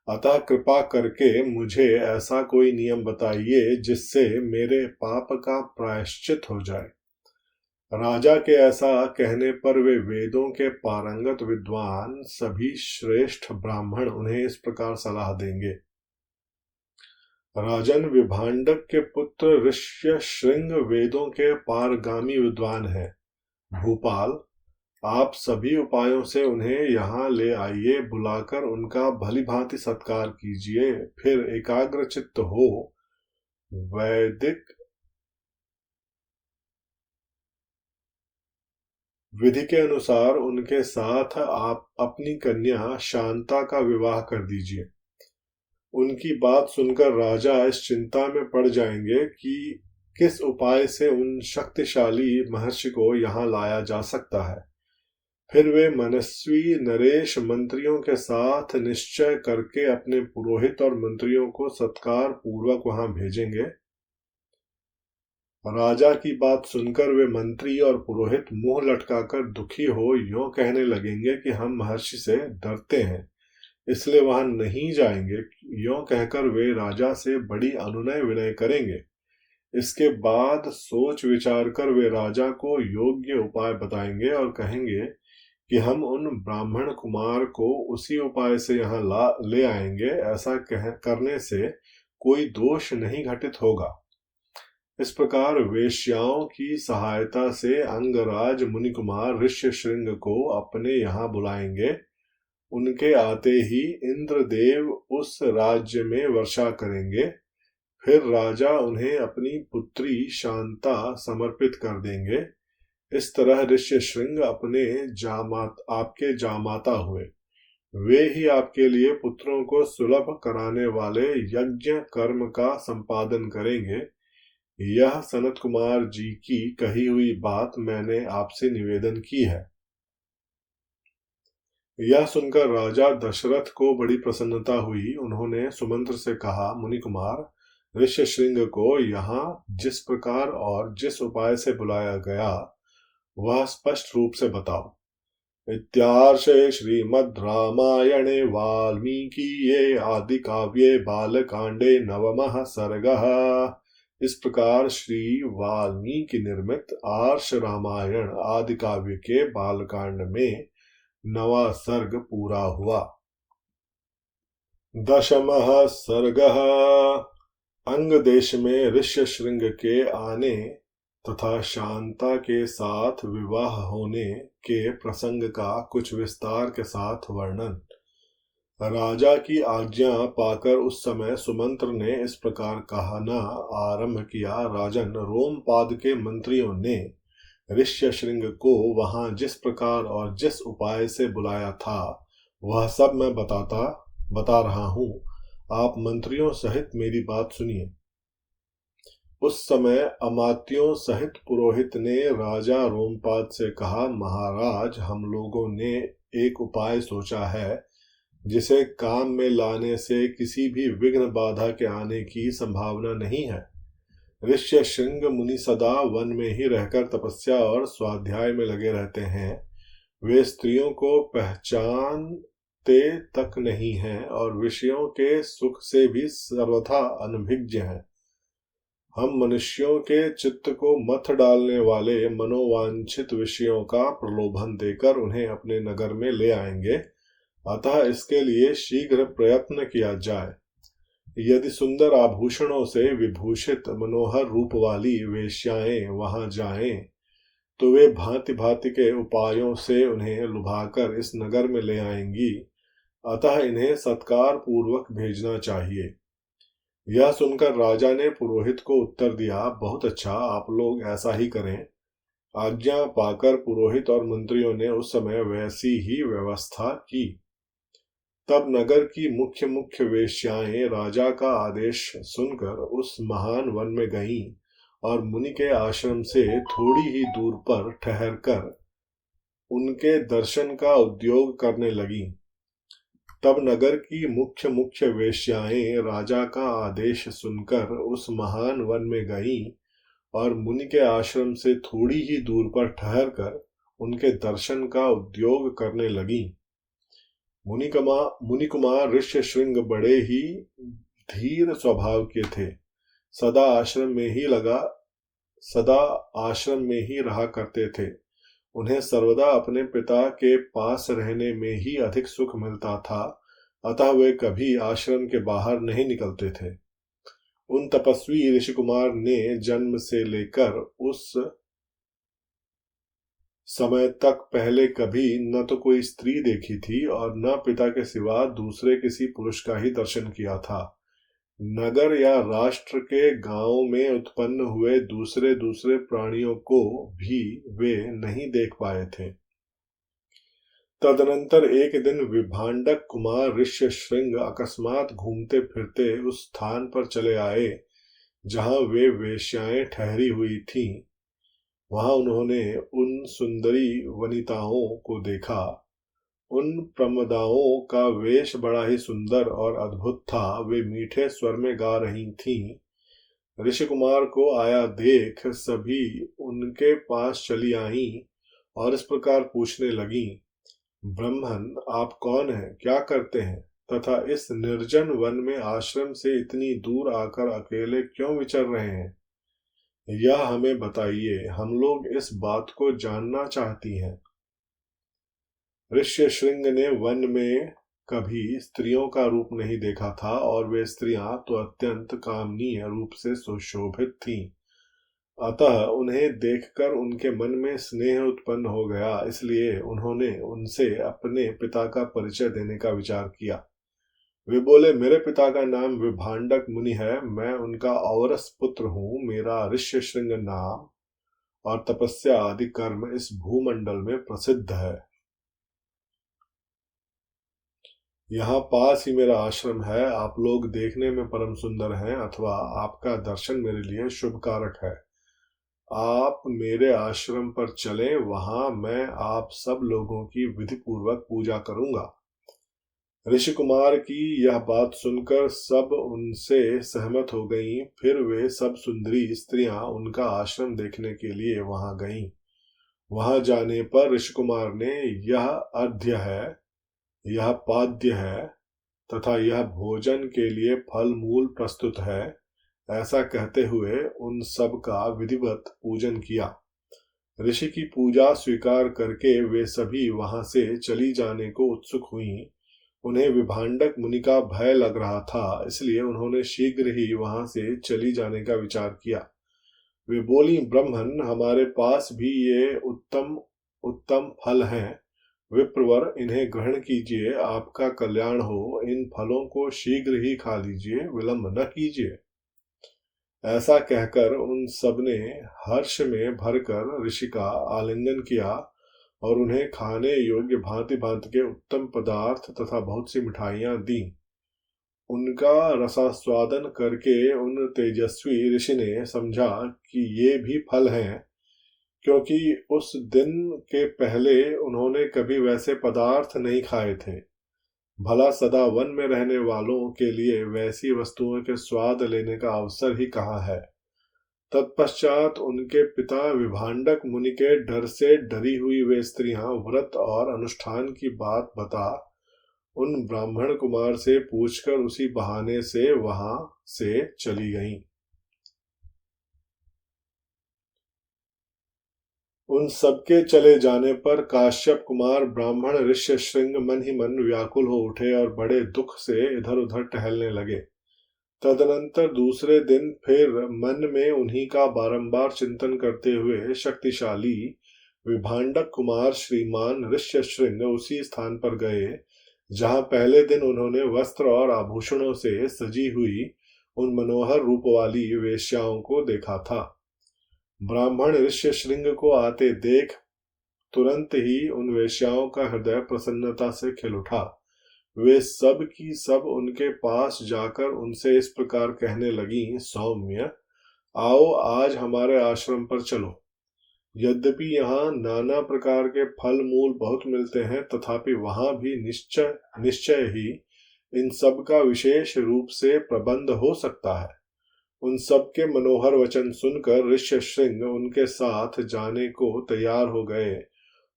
अतः कृपा करके मुझे ऐसा कोई नियम बताइए जिससे मेरे पाप का प्रायश्चित हो जाए। राजा के ऐसा कहने पर वे वेदों के पारंगत विद्वान सभी श्रेष्ठ ब्राह्मण उन्हें इस प्रकार सलाह देंगे। राजन, विभांडक के पुत्र ऋष्य श्रृंग वेदों के पारगामी विद्वान हैं। भूपाल, आप सभी उपायों से उन्हें यहाँ ले आइए, बुलाकर उनका भली भांति सत्कार कीजिए। फिर एकाग्रचित्त हो वैदिक विधि के अनुसार उनके साथ आप अपनी कन्या शांता का विवाह कर दीजिए। उनकी बात सुनकर राजा इस चिंता में पड़ जाएंगे कि किस उपाय से उन शक्तिशाली महर्षि को यहाँ लाया जा सकता है। फिर वे मनस्वी नरेश मंत्रियों के साथ निश्चय करके अपने पुरोहित और मंत्रियों को सत्कार पूर्वक वहां भेजेंगे। राजा की बात सुनकर वे मंत्री और पुरोहित मुंह लटकाकर दुखी हो यों कहने लगेंगे कि हम महर्षि से डरते हैं, इसलिए वहां नहीं जाएंगे। यों कहकर वे राजा से बड़ी अनुनय विनय करेंगे। इसके बाद सोच विचार कर वे राजा को योग्य उपाय बताएंगे और कहेंगे कि हम उन ब्राह्मण कुमार को उसी उपाय से यहाँ ले आएंगे। ऐसा करने से कोई दोष नहीं घटित होगा। इस प्रकार वेश्याओं की सहायता से अंगराज मुनि कुमार ऋष्य श्रृंग को अपने यहाँ बुलाएंगे। उनके आते ही इंद्रदेव उस राज्य में वर्षा करेंगे। फिर राजा उन्हें अपनी पुत्री शांता समर्पित कर देंगे। इस तरह ऋष्य श्रृंग आपके जामाता हुए। वे ही आपके लिए पुत्रों को सुलभ कराने वाले यज्ञ कर्म का संपादन करेंगे। यह सनत कुमार जी की कही हुई बात मैंने आपसे निवेदन की है। यह सुनकर राजा दशरथ को बड़ी प्रसन्नता हुई। उन्होंने सुमंत्र से कहा, मुनि कुमार, ऋष्य श्रृंग को यहाँ जिस प्रकार और जिस उपाय से बुलाया गया वह स्पष्ट रूप से बताओ। इत्यार्षे श्रीमद् रामायणे वाल्मीकिये आदि काव्ये बालकांडे नवमः सर्गः। इस प्रकार श्री वाल्मीकि निर्मित आर्ष रामायण आदि काव्य के बालकांड में 9वां सर्ग पूरा हुआ। 10वां सर्ग। अंग देश में ऋष्य श्रृंग के आने तथा शांता के साथ विवाह होने के प्रसंग का कुछ विस्तार के साथ वर्णन। राजा की आज्ञा पाकर उस समय सुमंत्र ने इस प्रकार कहना आरंभ किया। राजन, रोमपाद के मंत्रियों ने ऋष्यशृंग को वहां जिस प्रकार और जिस उपाय से बुलाया था वह सब मैं बता रहा हूं। आप मंत्रियों सहित मेरी बात सुनिए। उस समय अमात्यों सहित पुरोहित ने राजा रोमपाद से कहा, महाराज, हम लोगों ने एक उपाय सोचा है जिसे काम में लाने से किसी भी विघ्न बाधा के आने की संभावना नहीं है। ऋष्यशृंग मुनि सदा वन में ही रहकर तपस्या और स्वाध्याय में लगे रहते हैं। वे स्त्रियों को पहचानते तक नहीं हैं और विषयों के सुख से भी सर्वथा अनभिज्ञ हैं। हम मनुष्यों के चित्त को मथ डालने वाले मनोवांछित विषयों का प्रलोभन देकर उन्हें अपने नगर में ले आएंगे। अतः इसके लिए शीघ्र प्रयत्न किया जाए। यदि सुंदर आभूषणों से विभूषित मनोहर रूप वाली वेश्याएं वहां जाएं, तो वे भांति भांति के उपायों से उन्हें लुभाकर इस नगर में ले आएंगी। अतः इन्हें सत्कार पूर्वक भेजना चाहिए। यह सुनकर राजा ने पुरोहित को उत्तर दिया, बहुत अच्छा, आप लोग ऐसा ही करें। आज्ञा पाकर पुरोहित और मंत्रियों ने उस समय वैसी ही व्यवस्था की। तब नगर की मुख्य मुख्य वेश्याएं राजा का आदेश सुनकर उस महान वन में गईं और मुनि के आश्रम से थोड़ी ही दूर पर ठहरकर उनके दर्शन का उद्योग करने लगीं। तब नगर की मुख्य मुख्य वेश्याएं राजा का आदेश सुनकर उस महान वन में गईं और मुनि के आश्रम से थोड़ी ही दूर पर ठहरकर उनके दर्शन का उद्योग करने लगीं। मुनि कुमार ऋष्यशृंग बड़े ही धीर स्वभाव के थे। सदा आश्रम में ही रहा करते थे। उन्हें सर्वदा अपने पिता के पास रहने में ही अधिक सुख मिलता था। अतः वे कभी आश्रम के बाहर नहीं निकलते थे। उन तपस्वी ऋषिकुमार ने जन्म से लेकर उस समय तक पहले कभी न तो कोई स्त्री देखी थी और न पिता के सिवा दूसरे किसी पुरुष का ही दर्शन किया था। नगर या राष्ट्र के गांव में उत्पन्न हुए दूसरे दूसरे प्राणियों को भी वे नहीं देख पाए थे। तदनंतर एक दिन विभांडक कुमार ऋष्यशृंग अकस्मात घूमते फिरते उस स्थान पर चले आए जहां वे वेश्याएं ठहरी हुई थीं। वहां उन्होंने उन सुंदरी वनिताओं को देखा। उन प्रमदाओं का वेश बड़ा ही सुंदर और अद्भुत था। वे मीठे स्वर में गा रही थीं। ऋषिकुमार को आया देख सभी उनके पास चली आईं और इस प्रकार पूछने लगीं, ब्रह्मन, आप कौन हैं, क्या करते हैं तथा इस निर्जन वन में आश्रम से इतनी दूर आकर अकेले क्यों विचर रहे हैं? यह हमें बताइए, हम लोग इस बात को जानना चाहती हैं। ऋष्यशृंग ने वन में कभी स्त्रियों का रूप नहीं देखा था और वे स्त्रियां तो अत्यंत कामनीय रूप से सुशोभित थीं। अतः उन्हें देखकर उनके मन में स्नेह उत्पन्न हो गया। इसलिए उन्होंने उनसे अपने पिता का परिचय देने का विचार किया। वे बोले, मेरे पिता का नाम विभांडक मुनि है। मैं उनका औरस पुत्र हूँ। मेरा ऋष्यशृंग नाम और तपस्या आदि कर्म इस भूमंडल में प्रसिद्ध है। यहाँ पास ही मेरा आश्रम है। आप लोग देखने में परम सुंदर हैं अथवा आपका दर्शन मेरे लिए शुभ कारक है। आप मेरे आश्रम पर चलें, वहां मैं आप सब लोगों की विधि पूर्वक पूजा करूंगा। ऋषि कुमार की यह बात सुनकर सब उनसे सहमत हो गईं। फिर वे सब सुंदरी स्त्रियां उनका आश्रम देखने के लिए वहां गईं। वहां जाने पर ऋषि कुमार ने यह अर्घ्य है, यह पाद्य है तथा यह भोजन के लिए फल मूल प्रस्तुत है, ऐसा कहते हुए उन सब का विधिवत पूजन किया। ऋषि की पूजा स्वीकार करके वे सभी वहां से चली जाने को उत्सुक हुईं। उन्हें विभांडक मुनि का भय लग रहा था, इसलिए उन्होंने शीघ्र ही वहां से चली जाने का विचार किया। वे बोली, ब्रह्मन, हमारे पास भी ये उत्तम उत्तम फल हैं। विप्रवर, इन्हें ग्रहण कीजिए, आपका कल्याण हो। इन फलों को शीघ्र ही खा लीजिए, विलंब न कीजिए। ऐसा कहकर उन सबने हर्ष में भरकर ऋषि का आलिंगन किया और उन्हें खाने योग्य भांति भांति के उत्तम पदार्थ तथा बहुत सी मिठाइयां दी। उनका रसास्वादन करके उन तेजस्वी ऋषि ने समझा कि ये भी फल हैं, क्योंकि उस दिन के पहले उन्होंने कभी वैसे पदार्थ नहीं खाए थे। भला सदा वन में रहने वालों के लिए वैसी वस्तुओं के स्वाद लेने का अवसर ही कहाँ है। तत्पश्चात उनके पिता विभांडक मुनि के डर से डरी हुई वे स्त्रियां व्रत और अनुष्ठान की बात बता उन ब्राह्मण कुमार से पूछकर उसी बहाने से वहां से चली गईं। उन सबके चले जाने पर काश्यप कुमार ब्राह्मण ऋष्यशृंग मन ही मन व्याकुल हो उठे और बड़े दुख से इधर उधर टहलने लगे। तदनंतर दूसरे दिन फिर मन में उन्हीं का बारंबार चिंतन करते हुए शक्तिशाली विभांडक कुमार श्रीमान ऋष्यशृंग उसी स्थान पर गए जहां पहले दिन उन्होंने वस्त्र और आभूषणों से सजी हुई उन मनोहर रूप वाली वेश्याओं को देखा था। ब्राह्मण ऋष्यशृंग को आते देख तुरंत ही उन वेश्याओं का हृदय प्रसन्नता से खिल उठा। वे सब की सब उनके पास जाकर उनसे इस प्रकार कहने लगी, सौम्य, आओ आज हमारे आश्रम पर चलो। यद्यपि यहाँ नाना प्रकार के फल मूल बहुत मिलते हैं, तथापि वहां भी निश्चय निश्चय ही इन सब का विशेष रूप से प्रबंध हो सकता है। उन सब के मनोहर वचन सुनकर ऋष्यशृंग उनके साथ जाने को तैयार हो गए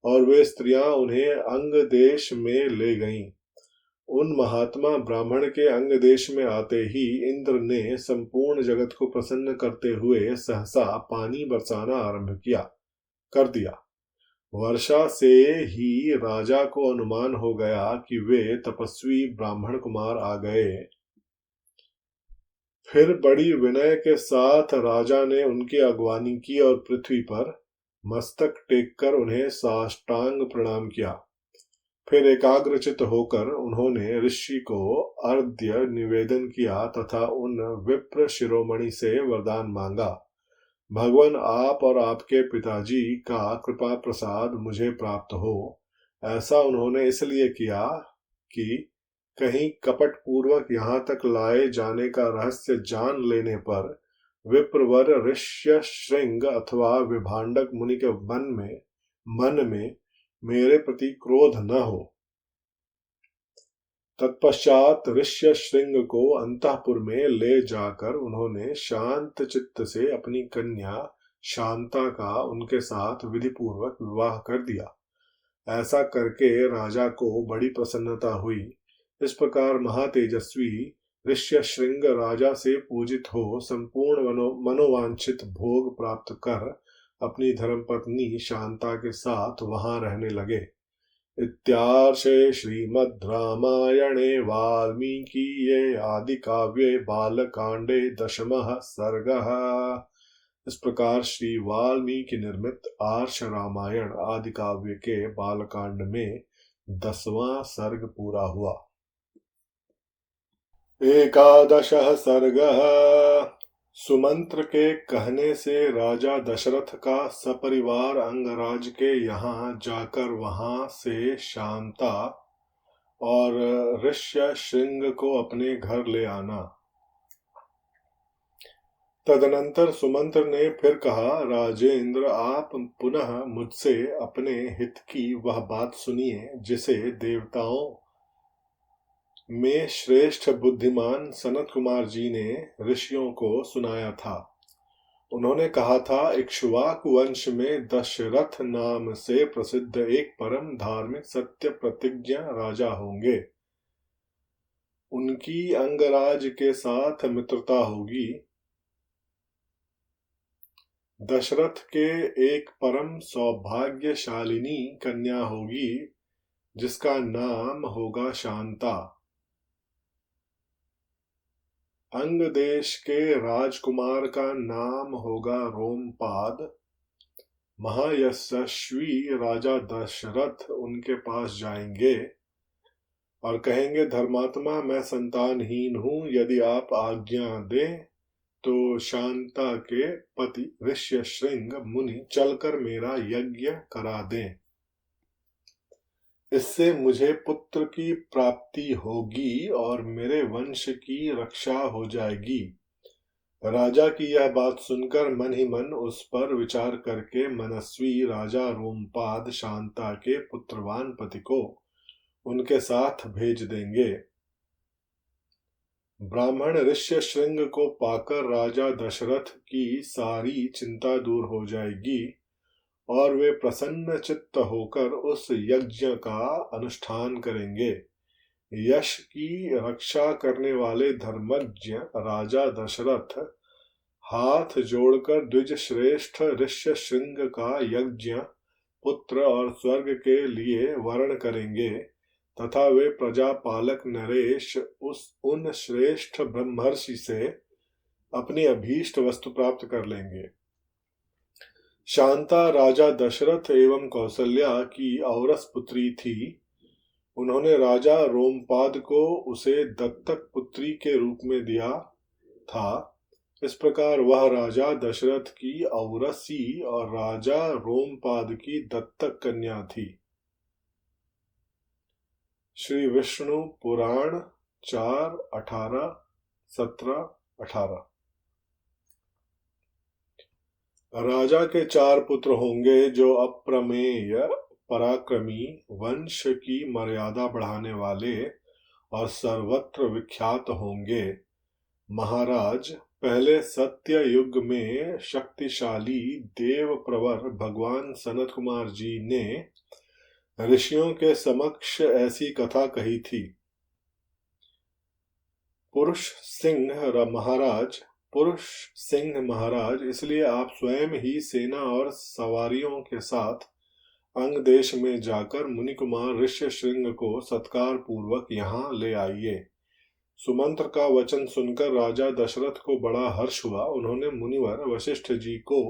और वे स्त्रियां उन्हें अंग देश में ले गईं। उन महात्मा ब्राह्मण के अंग देश में आते ही इंद्र ने संपूर्ण जगत को प्रसन्न करते हुए सहसा पानी बरसाना आरंभ कर दिया। वर्षा से ही राजा को अनुमान हो गया कि वे तपस्वी ब्राह्मण कुमार आ गए। फिर बड़ी विनय के साथ राजा ने उनकी अगवानी की और पृथ्वी पर मस्तक टेककर उन्हें साष्टांग प्रणाम किया। फिर एकाग्रचित होकर उन्होंने ऋषि को अर्घ्य निवेदन किया तथा उन विप्र शिरोमणि से वरदान मांगा, भगवान आप और आपके पिताजी का कृपा प्रसाद मुझे प्राप्त हो। ऐसा उन्होंने इसलिए किया कि कहीं कपट पूर्वक यहाँ तक लाए जाने का रहस्य जान लेने पर विप्रवर ऋष्यशृंग अथवा विभांडक मुनि के मन में मेरे प्रति क्रोध न हो। तत्पश्चात ऋष्यशृंग को अंतःपुर में ले जाकर उन्होंने शांत चित्त से अपनी कन्या शांता का उनके साथ विधि पूर्वक विवाह कर दिया। ऐसा करके राजा को बड़ी प्रसन्नता हुई। इस प्रकार महातेजस्वी ऋष्यशृंग राजा से पूजित हो संपूर्ण मनोवांछित भोग प्राप्त कर अपनी धर्मपत्नी शांता के साथ वहां रहने लगे। इत्यार्षे श्रीमद् रामायणे वाल्मीकिये आदि काव्ये बालकांडे दशमः सर्गः। इस प्रकार श्री वाल्मीकि निर्मित आर्ष रामायण आदि काव्य के बालकांड में 10वां सर्ग पूरा हुआ। 11 सर्गः। सुमंत्र के कहने से राजा दशरथ का सपरिवार अंगराज के यहाँ जाकर वहां से शांता और ऋष्यशृंग को अपने घर ले आना। तदनंतर सुमंत्र ने फिर कहा, राजेंद्र, आप पुनः मुझसे अपने हित की वह बात सुनिए जिसे देवताओं में श्रेष्ठ बुद्धिमान सनत कुमार जी ने ऋषियों को सुनाया था। उन्होंने कहा था, इक्ष्वाकु वंश में दशरथ नाम से प्रसिद्ध एक परम धार्मिक सत्य प्रतिज्ञ राजा होंगे। उनकी अंगराज के साथ मित्रता होगी। दशरथ के एक परम सौभाग्यशालिनी कन्या होगी जिसका नाम होगा शांता। अंग देश के राजकुमार का नाम होगा रोमपाद। महायशस्वी राजा दशरथ उनके पास जाएंगे और कहेंगे, धर्मात्मा, मैं संतानहीन हूं, यदि आप आज्ञा दें तो शांता के पति ऋष्यशृंग मुनि चलकर मेरा यज्ञ करा दें। इससे मुझे पुत्र की प्राप्ति होगी और मेरे वंश की रक्षा हो जाएगी। राजा की यह बात सुनकर मन ही मन उस पर विचार करके मनस्वी राजा रोमपाद शांता के पुत्रवान पति को उनके साथ भेज देंगे। ब्राह्मण ऋष्यशृंग को पाकर राजा दशरथ की सारी चिंता दूर हो जाएगी और वे प्रसन्न चित्त होकर उस यज्ञ का अनुष्ठान करेंगे। यश की रक्षा करने वाले धर्मज्ञ राजा दशरथ हाथ जोड़कर द्विज श्रेष्ठ ऋष्यशृंग का यज्ञ पुत्र और स्वर्ग के लिए वर्ण करेंगे तथा वे प्रजापालक नरेश उन श्रेष्ठ ब्रह्मर्षि से अपनी अभीष्ट वस्तु प्राप्त कर लेंगे। शांता राजा दशरथ एवं कौसल्या की औरस पुत्री थी। उन्होंने राजा रोमपाद को उसे दत्तक पुत्री के रूप में दिया था। इस प्रकार वह राजा दशरथ की औरसी और राजा रोमपाद की दत्तक कन्या थी। श्री विष्णु पुराण 4:18, 17, 18। राजा के 4 पुत्र होंगे जो अप्रमेय पराक्रमी, वंश की मर्यादा बढ़ाने वाले और सर्वत्र विख्यात होंगे। महाराज, पहले सत्य युग में शक्तिशाली देव प्रवर भगवान सनत कुमार जी ने ऋषियों के समक्ष ऐसी कथा कही थी। पुरुष सिंह महाराज, इसलिए आप स्वयं ही सेना और सवारियों के साथ अंग देश में जाकर मुनि कुमार ऋष्यशृंग को सत्कार पूर्वक यहाँ ले आइए। सुमंत्र का वचन सुनकर राजा दशरथ को बड़ा हर्ष हुआ। उन्होंने मुनिवर वशिष्ठ जी को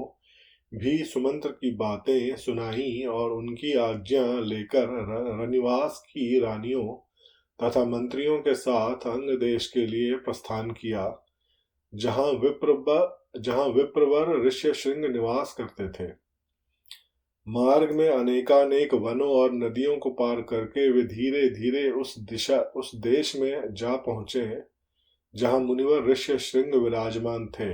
भी सुमंत्र की बातें सुनाई और उनकी आज्ञा लेकर रनिवास की रानियों तथा मंत्रियों के साथ अंग देश के लिए प्रस्थान किया, जहां विप्रवर ऋष्यशृंग निवास करते थे। मार्ग में अनेकानेक वनों और नदियों को पार करके वे धीरे धीरे उस देश में जा पहुंचे जहां मुनिवर ऋष्यशृंग विराजमान थे।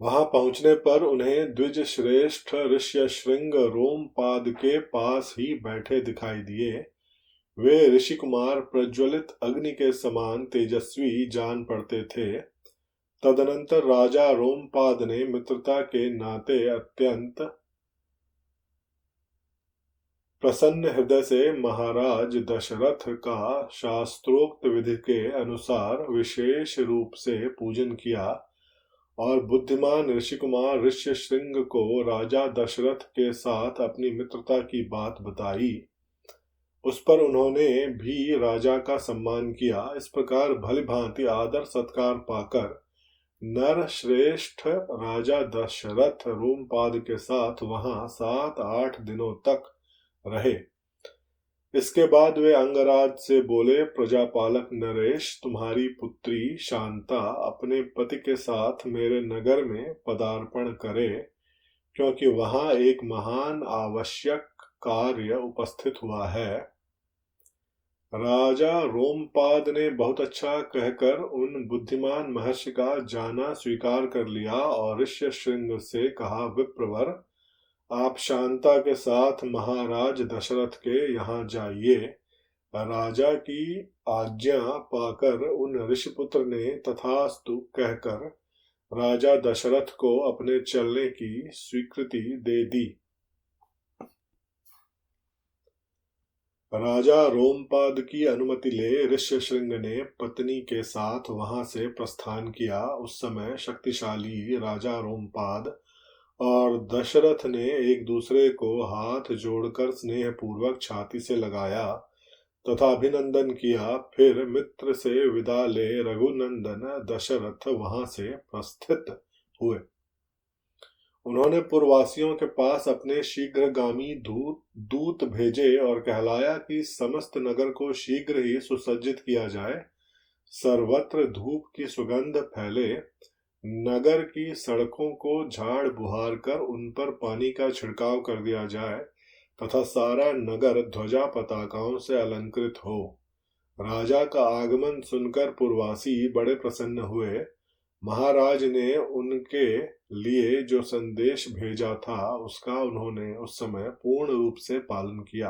वहां पहुंचने पर उन्हें द्विज श्रेष्ठ ऋष्यशृंग रोमपाद के पास ही बैठे दिखाई दिए। वे ऋषि कुमार प्रज्वलित अग्नि के समान तेजस्वी जान पड़ते थे। तदनंतर राजा रोमपाद ने मित्रता के नाते अत्यंत प्रसन्न हृदय से महाराज दशरथ का शास्त्रोक्त विधि के अनुसार विशेष रूप से पूजन किया और बुद्धिमान ऋषि कुमार ऋष्यशृंग को राजा दशरथ के साथ अपनी मित्रता की बात बताई। उस पर उन्होंने भी राजा का सम्मान किया। इस प्रकार भली भांति आदर सत्कार पाकर नर श्रेष्ठ राजा दशरथ रोमपाद के साथ वहां 7-8 दिनों तक रहे। इसके बाद वे अंगराज से बोले, प्रजापालक नरेश, तुम्हारी पुत्री शांता अपने पति के साथ मेरे नगर में पदार्पण करे, क्योंकि वहां एक महान आवश्यक कार्य उपस्थित हुआ है। राजा रोमपाद ने बहुत अच्छा कहकर उन बुद्धिमान महर्षि का जाना स्वीकार कर लिया और ऋष्यशृंग से कहा, विप्रवर, आप शांता के साथ महाराज दशरथ के यहाँ जाइए। राजा की आज्ञा पाकर उन ऋषिपुत्र ने तथास्तु कहकर राजा दशरथ को अपने चलने की स्वीकृति दे दी। राजा रोमपाद की अनुमति ले ऋष्यशृंग ने पत्नी के साथ वहां से प्रस्थान किया। उस समय शक्तिशाली राजा रोमपाद और दशरथ ने एक दूसरे को हाथ जोड़कर स्नेह पूर्वक छाती से लगाया तथा अभिनंदन किया। फिर मित्र से विदा ले रघुनंदन दशरथ वहां से प्रस्थित हुए। उन्होंने पुरवासियों के पास अपने शीघ्रगामी दूत भेजे और कहलाया कि समस्त नगर को शीघ्र ही सुसज्जित किया जाए सर्वत्र धूप की सुगंध फैले, नगर की सड़कों को झाड़ बुहार कर उन पर पानी का छिड़काव कर दिया जाए तथा सारा नगर ध्वजा पताकाओं से अलंकृत हो। राजा का आगमन सुनकर पुरवासी बड़े प्रसन्न हुए। महाराज ने उनके लिए जो संदेश भेजा था उसका उन्होंने उस समय पूर्ण रूप से पालन किया।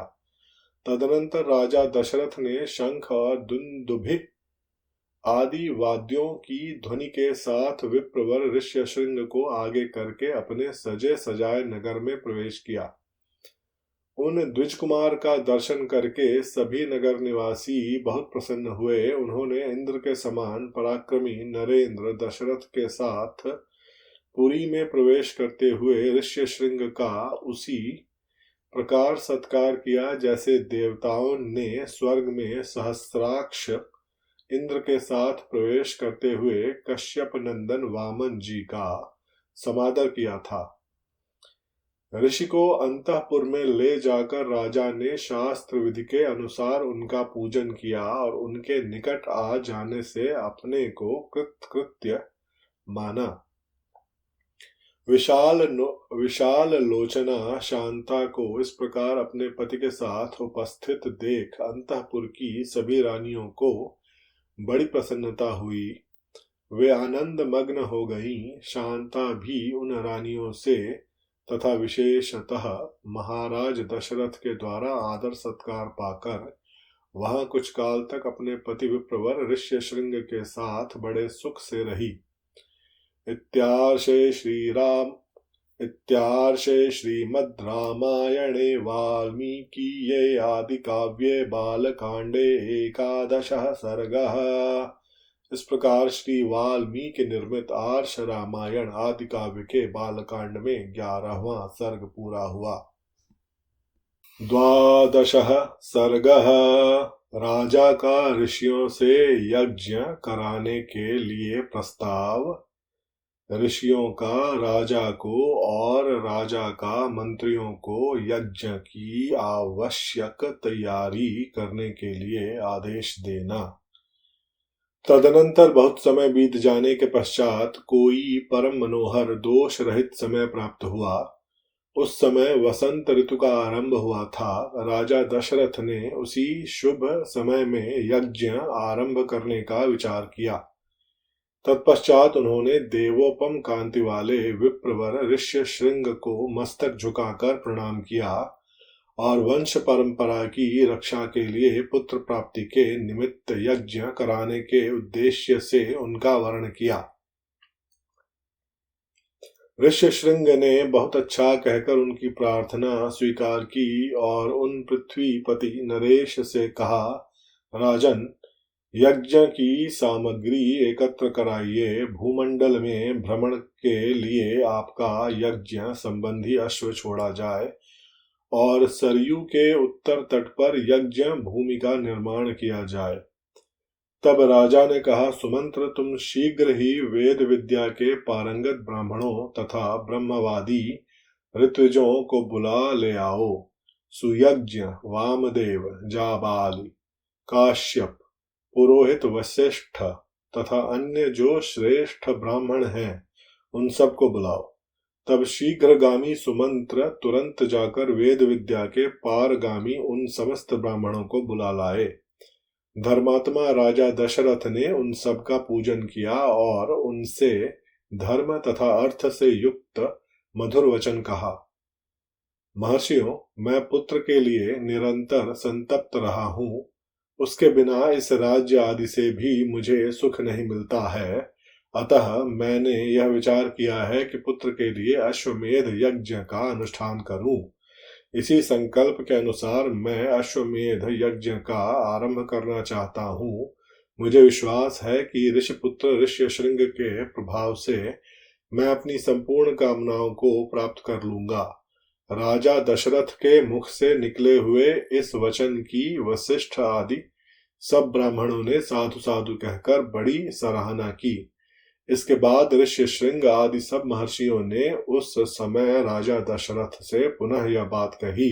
तदनंतर राजा दशरथ ने शंख और दुंदुभि आदि वाद्यों की ध्वनि के साथ विप्रवर ऋष्यशृंग को आगे करके अपने सजे सजाए नगर में प्रवेश किया। उन द्विज कुमार का दर्शन करके सभी नगर निवासी बहुत प्रसन्न हुए। उन्होंने इंद्र के समान पराक्रमी नरेंद्र दशरथ के साथ पुरी में प्रवेश करते हुए ऋष्यशृंग का उसी प्रकार सत्कार किया जैसे देवताओं ने स्वर्ग में सहस्राक्ष इंद्र के साथ प्रवेश करते हुए कश्यप नंदन वामन जी का समादर किया था। ऋषि को अंतःपुर में ले जाकर राजा ने शास्त्र विधि के अनुसार उनका पूजन किया और उनके निकट आ जाने से अपने को कृतकृत्य माना। विशाल लोचना शांता को इस प्रकार अपने पति के साथ उपस्थित देख अंतःपुर की सभी रानियों को बड़ी प्रसन्नता हुई। वे आनंद मग्न हो गईं। शांता भी उन रानियों से तथा विशेषतः महाराज दशरथ के द्वारा आदर सत्कार पाकर वहां कुछ काल तक अपने पति विप्रवर ऋष्यशृंग के साथ बड़े सुख से रही। इत्यार्षे श्रीमद् रामायणे वाल्मीकीये आदि काव्ये बालकांडे 11 सर्गः। इस प्रकार श्री वाल्मीकि निर्मित आर्ष रामायण आदि काव्य के बालकांड में 11वां सर्ग पूरा हुआ। 12 सर्गः। राजा का ऋषियों से यज्ञ कराने के लिए प्रस्ताव। ऋषियों का राजा को और राजा का मंत्रियों को यज्ञ की आवश्यक तैयारी करने के लिए आदेश देना। तदनंतर बहुत समय बीत जाने के पश्चात कोई परम मनोहर दोष रहित समय प्राप्त हुआ। उस समय वसंत ऋतु का आरंभ हुआ था। राजा दशरथ ने उसी शुभ समय में यज्ञ आरंभ करने का विचार किया। तत्पश्चात उन्होंने देवोपम कांति वाले विप्रवर ऋष्यशृंग को मस्तक झुकाकर प्रणाम किया और वंश परंपरा की रक्षा के लिए पुत्र प्राप्ति के निमित्त यज्ञ कराने के उद्देश्य से उनका वर्ण किया। ऋष्यशृंग ने बहुत अच्छा कहकर उनकी प्रार्थना स्वीकार की और उन पृथ्वीपति नरेश से कहा, राजन, यज्ञ की सामग्री एकत्र कराइए। भूमंडल में भ्रमण के लिए आपका यज्ञ संबंधी अश्व छोड़ा जाए और सरयू के उत्तर तट पर यज्ञ भूमि का निर्माण किया जाए। तब राजा ने कहा, सुमंत्र, तुम शीघ्र ही वेद विद्या के पारंगत ब्राह्मणों तथा ब्रह्मवादी ऋत्विजों को बुला ले आओ। सुयज्ञ, वामदेव, जाबाली, काश्यप, पुरोहित वशिष्ठ तथा अन्य जो श्रेष्ठ ब्राह्मण हैं उन सबको बुलाओ। तब शीघ्रगामी सुमंत्र तुरंत जाकर वेद विद्या के पारगामी उन समस्त ब्राह्मणों को बुला लाए। धर्मात्मा राजा दशरथ ने उन सब का पूजन किया और उनसे धर्म तथा अर्थ से युक्त मधुर वचन कहा। महर्षियों, मैं पुत्र के लिए निरंतर संतप्त रहा हूँ। उसके बिना इस राज्य आदि से भी मुझे सुख नहीं मिलता है। अतः मैंने यह विचार किया है कि पुत्र के लिए अश्वमेध यज्ञ का अनुष्ठान करूं। इसी संकल्प के अनुसार मैं अश्वमेध यज्ञ का आरंभ करना चाहता हूं। मुझे विश्वास है कि ऋषिपुत्र ऋष्यशृंग के प्रभाव से मैं अपनी संपूर्ण कामनाओं को प्राप्त कर लूंगा। राजा दशरथ के मुख से निकले हुए इस वचन की वशिष्ठ आदि सब ब्राह्मणों ने साधु साधु कहकर बड़ी सराहना की। इसके बाद ऋष्यशृंग आदि सब महर्षियों ने उस समय राजा दशरथ से पुनः यह बात कही,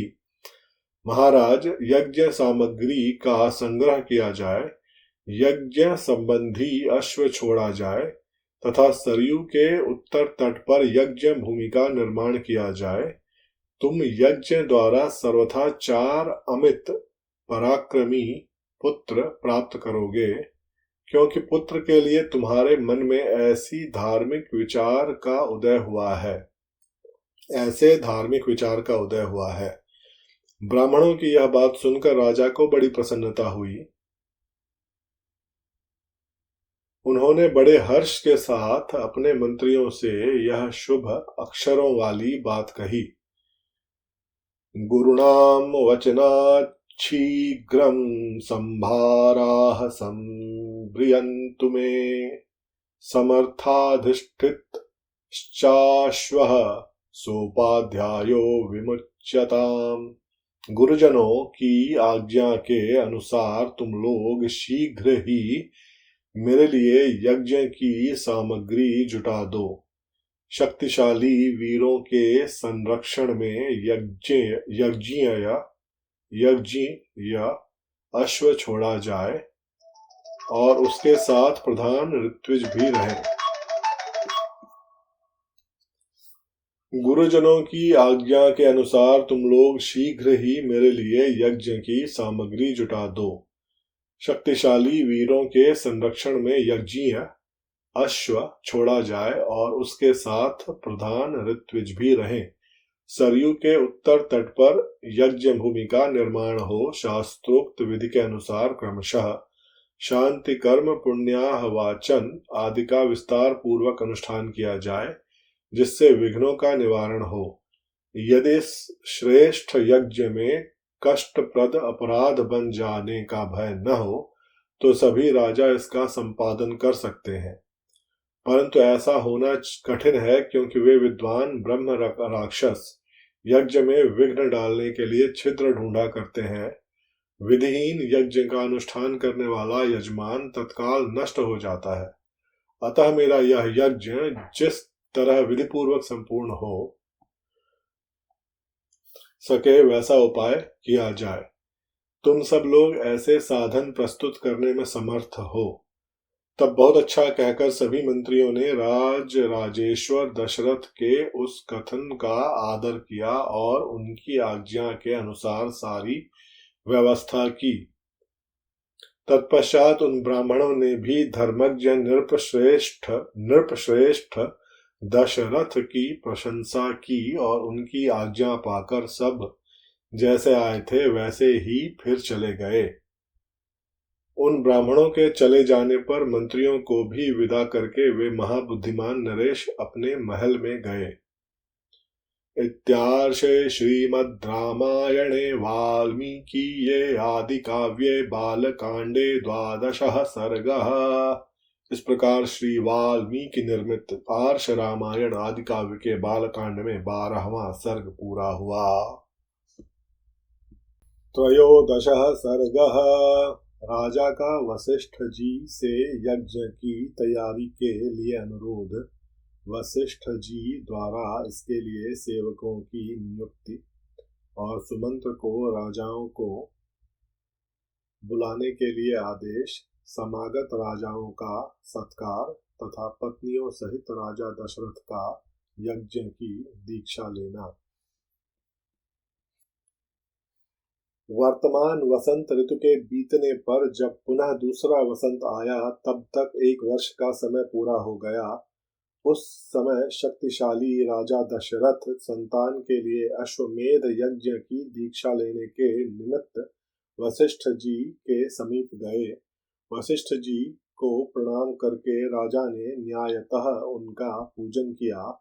महाराज, यज्ञ सामग्री का संग्रह किया जाए। यज्ञ संबंधी अश्व छोड़ा जाए तथा सरयू के उत्तर तट पर यज्ञ भूमि का निर्माण किया जाए। तुम यज्ञ द्वारा सर्वथा 4 अमित पराक्रमी पुत्र प्राप्त करोगे, क्योंकि पुत्र के लिए तुम्हारे मन में ऐसी धार्मिक विचार का उदय हुआ है, ऐसे धार्मिक विचार का उदय हुआ है। ब्राह्मणों की यह बात सुनकर राजा को बड़ी प्रसन्नता हुई। उन्होंने बड़े हर्ष के साथ अपने मंत्रियों से यह शुभ अक्षरों वाली बात कही। गुरुणाम वचनात् शीघ्रं संभाराः संभ्रियन्तु मे समर्थाधिष्ठितश्चाश्वः सोपाध्यायो विमुच्यताम्। गुरुजनों की आज्ञा के अनुसार तुम लोग शीघ्र ही मेरे लिए यज्ञ की सामग्री जुटा दो। शक्तिशाली वीरों के संरक्षण में यज्ञीय अश्व छोड़ा जाए और उसके साथ प्रधान ऋत्विज भी रहे। गुरुजनों की आज्ञा के अनुसार तुम लोग शीघ्र ही मेरे लिए यज्ञ की सामग्री जुटा दो। शक्तिशाली वीरों के संरक्षण में यज्ञीय अश्व छोड़ा जाए और उसके साथ प्रधान ऋत्विज भी रहें। सरयू के उत्तर तट पर यज्ञ भूमि का निर्माण हो। शास्त्रोक्त विधि के अनुसार क्रमशः शांति कर्म पुण्याह वाचन आदि का विस्तार पूर्वक अनुष्ठान किया जाए, जिससे विघ्नों का निवारण हो। यदि श्रेष्ठ यज्ञ में कष्टप्रद अपराध बन जाने का भय न हो तो सभी राजा इसका संपादन कर सकते हैं, परंतु ऐसा होना कठिन है, क्योंकि वे विद्वान ब्रह्म राक्षस यज्ञ में विघ्न डालने के लिए छिद्र ढूंढा करते हैं। विधिहीन यज्ञ का अनुष्ठान करने वाला यजमान तत्काल नष्ट हो जाता है। अतः मेरा यह यज्ञ जिस तरह विधिपूर्वक संपूर्ण हो सके वैसा उपाय किया जाए। तुम सब लोग ऐसे साधन प्रस्तुत करने में समर्थ हो। तब बहुत अच्छा कहकर सभी मंत्रियों ने राजेश्वर दशरथ के उस कथन का आदर किया और उनकी आज्ञा के अनुसार सारी व्यवस्था की। तत्पश्चात उन ब्राह्मणों ने भी धर्मज्ञ नृपश्रेष्ठ दशरथ की प्रशंसा की और उनकी आज्ञा पाकर सब जैसे आए थे वैसे ही फिर चले गए। उन ब्राह्मणों के चले जाने पर मंत्रियों को भी विदा करके वे महाबुद्धिमान नरेश अपने महल में गए। इत्यार्षे श्रीमद् रामायणे वाल्मीकीये आदि काव्ये बालकांडे 12 सर्गः। इस प्रकार श्री वाल्मीकि निर्मित आर्ष रामायण आदि काव्य के बालकांड में 12वां सर्ग पूरा हुआ। 13 सर्गः। राजा का वशिष्ठ जी से यज्ञ की तैयारी के लिए अनुरोध। वशिष्ठ जी द्वारा इसके लिए सेवकों की नियुक्ति और सुमंत्र को राजाओं को बुलाने के लिए आदेश। समागत राजाओं का सत्कार तथा पत्नियों सहित राजा दशरथ का यज्ञ की दीक्षा लेना। वर्तमान वसंत ऋतु के बीतने पर जब पुनः दूसरा वसंत आया तब तक 1 वर्ष का समय पूरा हो गया। उस समय शक्तिशाली राजा दशरथ संतान के लिए अश्वमेध यज्ञ की दीक्षा लेने के निमित्त वशिष्ठ जी के समीप गए। वशिष्ठ जी को प्रणाम करके राजा ने न्यायतः उनका पूजन किया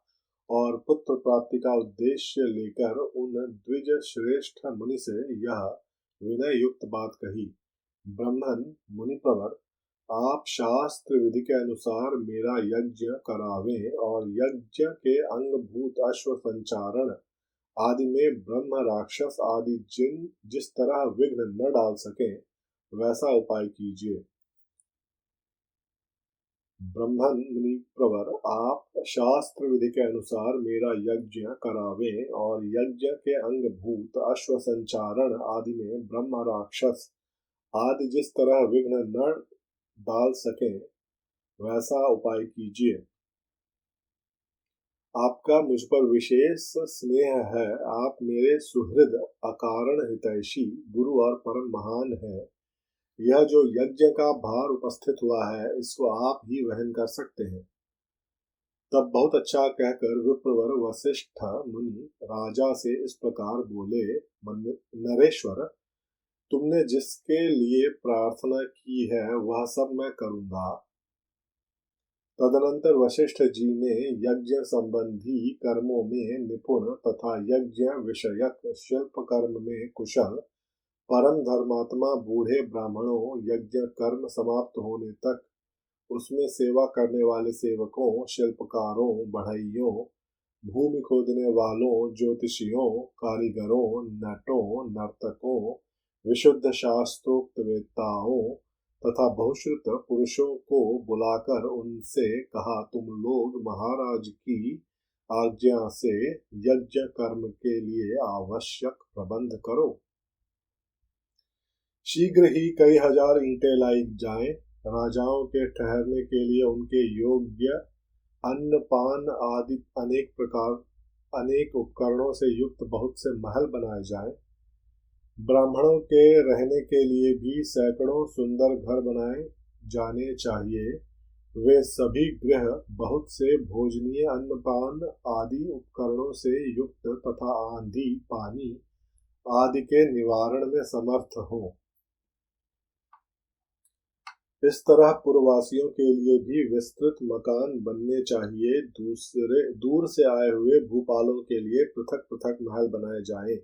और पुत्र प्राप्ति का उद्देश्य लेकर उन द्विज श्रेष्ठ मुनि से यह विनय युक्त बात कही। ब्रह्मन मुनिप्रवर, आप शास्त्र विधि के अनुसार मेरा यज्ञ करावें और यज्ञ के अंगभूत अश्व संचारण आदि में ब्रह्म राक्षस आदि जिस तरह विघ्न न डाल सके वैसा उपाय कीजिए। ब्रह्मन मुनि प्रवर, आप शास्त्र विधि के अनुसार मेरा यज्ञ करावें और यज्ञ के अंगभूत अश्व संचारण आदि में ब्रह्म राक्षस आदि जिस तरह विघ्न न डाल सकें वैसा उपाय कीजिए। आपका मुझ पर विशेष स्नेह है। आप मेरे सुहृद, अकारण हितैषी, गुरु और परम महान हैं। यह जो यज्ञ का भार उपस्थित हुआ है, इसको आप ही वहन कर सकते हैं। तब बहुत अच्छा कहकर विप्रवर वशिष्ठ मुनि राजा से इस प्रकार बोले, नरेश्वर, तुमने जिसके लिए प्रार्थना की है वह सब मैं करूंगा। तदनंतर वशिष्ठ जी ने यज्ञ संबंधी कर्मों में निपुण तथा यज्ञ विषयक शिल्प कर्म में कुशल परम धर्मात्मा बूढ़े ब्राह्मणों, यज्ञ कर्म समाप्त होने तक उसमें सेवा करने वाले सेवकों, शिल्पकारों, बढ़इयों, भूमि खोदने वालों, ज्योतिषियों, कारीगरों, नटों, नर्तकों, विशुद्ध शास्त्रोक्त वेत्ताओं तथा बहुश्रुत पुरुषों को बुलाकर उनसे कहा, तुम लोग महाराज की आज्ञा से यज्ञ कर्म के लिए आवश्यक प्रबंध करो। शीघ्र ही कई हजार ईंटें लाई जाएं। राजाओं के ठहरने के लिए उनके योग्य अन्न पान आदि अनेक उपकरणों से युक्त बहुत से महल बनाए जाएं। ब्राह्मणों के रहने के लिए भी सैकड़ों सुंदर घर बनाए जाने चाहिए। वे सभी गृह बहुत से भोजनीय अन्नपान आदि उपकरणों से युक्त तथा आंधी पानी आदि के निवारण में समर्थ हों। इस तरह पूर्ववासियों के लिए भी विस्तृत मकान बनने चाहिए। दूर से आए हुए भूपालों के लिए पृथक पृथक महल बनाए जाएं।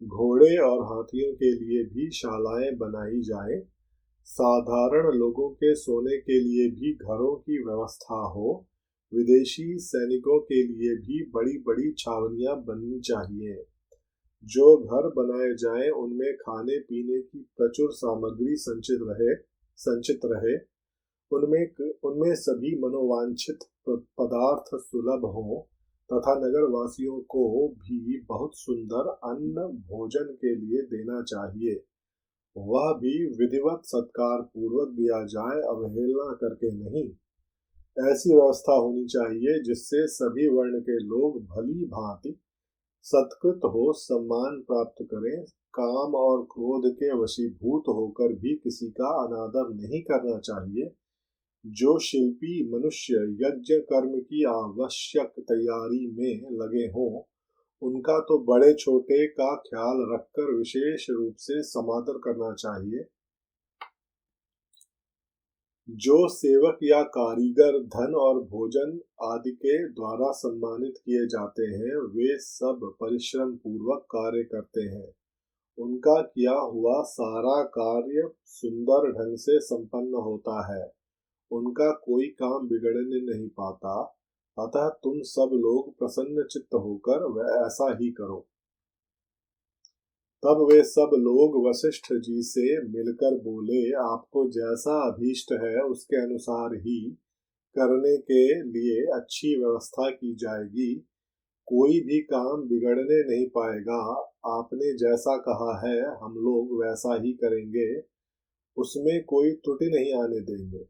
घोड़े और हाथियों के लिए भी शालाएं बनाई जाएं। साधारण लोगों के सोने के लिए भी घरों की व्यवस्था हो। विदेशी सैनिकों के लिए भी बड़ी बड़ी छावनियां बननी चाहिए। जो घर बनाए जाएं उनमें खाने पीने की प्रचुर सामग्री संचित रहे। उनमें सभी मनोवांछित पदार्थ सुलभ हों तथा नगर वासियों को भी बहुत सुंदर अन्न भोजन के लिए देना चाहिए। वह भी विधिवत सत्कार पूर्वक दिया जाए, अवहेलना करके नहीं। ऐसी व्यवस्था होनी चाहिए जिससे सभी वर्ण के लोग भली भांति सत्कृत हो सम्मान प्राप्त करें। काम और क्रोध के वशीभूत होकर भी किसी का अनादर नहीं करना चाहिए। जो शिल्पी मनुष्य यज्ञ कर्म की आवश्यक तैयारी में लगे हों, उनका तो बड़े छोटे का ख्याल रखकर विशेष रूप से समादर करना चाहिए। जो सेवक या कारीगर धन और भोजन आदि के द्वारा सम्मानित किए जाते हैं, वे सब परिश्रम पूर्वक कार्य करते हैं। उनका किया हुआ सारा कार्य सुंदर ढंग से संपन्न होता है। उनका कोई काम बिगड़ने नहीं पाता। अतः तुम सब लोग प्रसन्न चित्त होकर वह ऐसा ही करो। तब वे सब लोग वशिष्ठ जी से मिलकर बोले, आपको जैसा अभीष्ट है उसके अनुसार ही करने के लिए अच्छी व्यवस्था की जाएगी। कोई भी काम बिगड़ने नहीं पाएगा। आपने जैसा कहा है हम लोग वैसा ही करेंगे, उसमें कोई त्रुटि नहीं आने देंगे।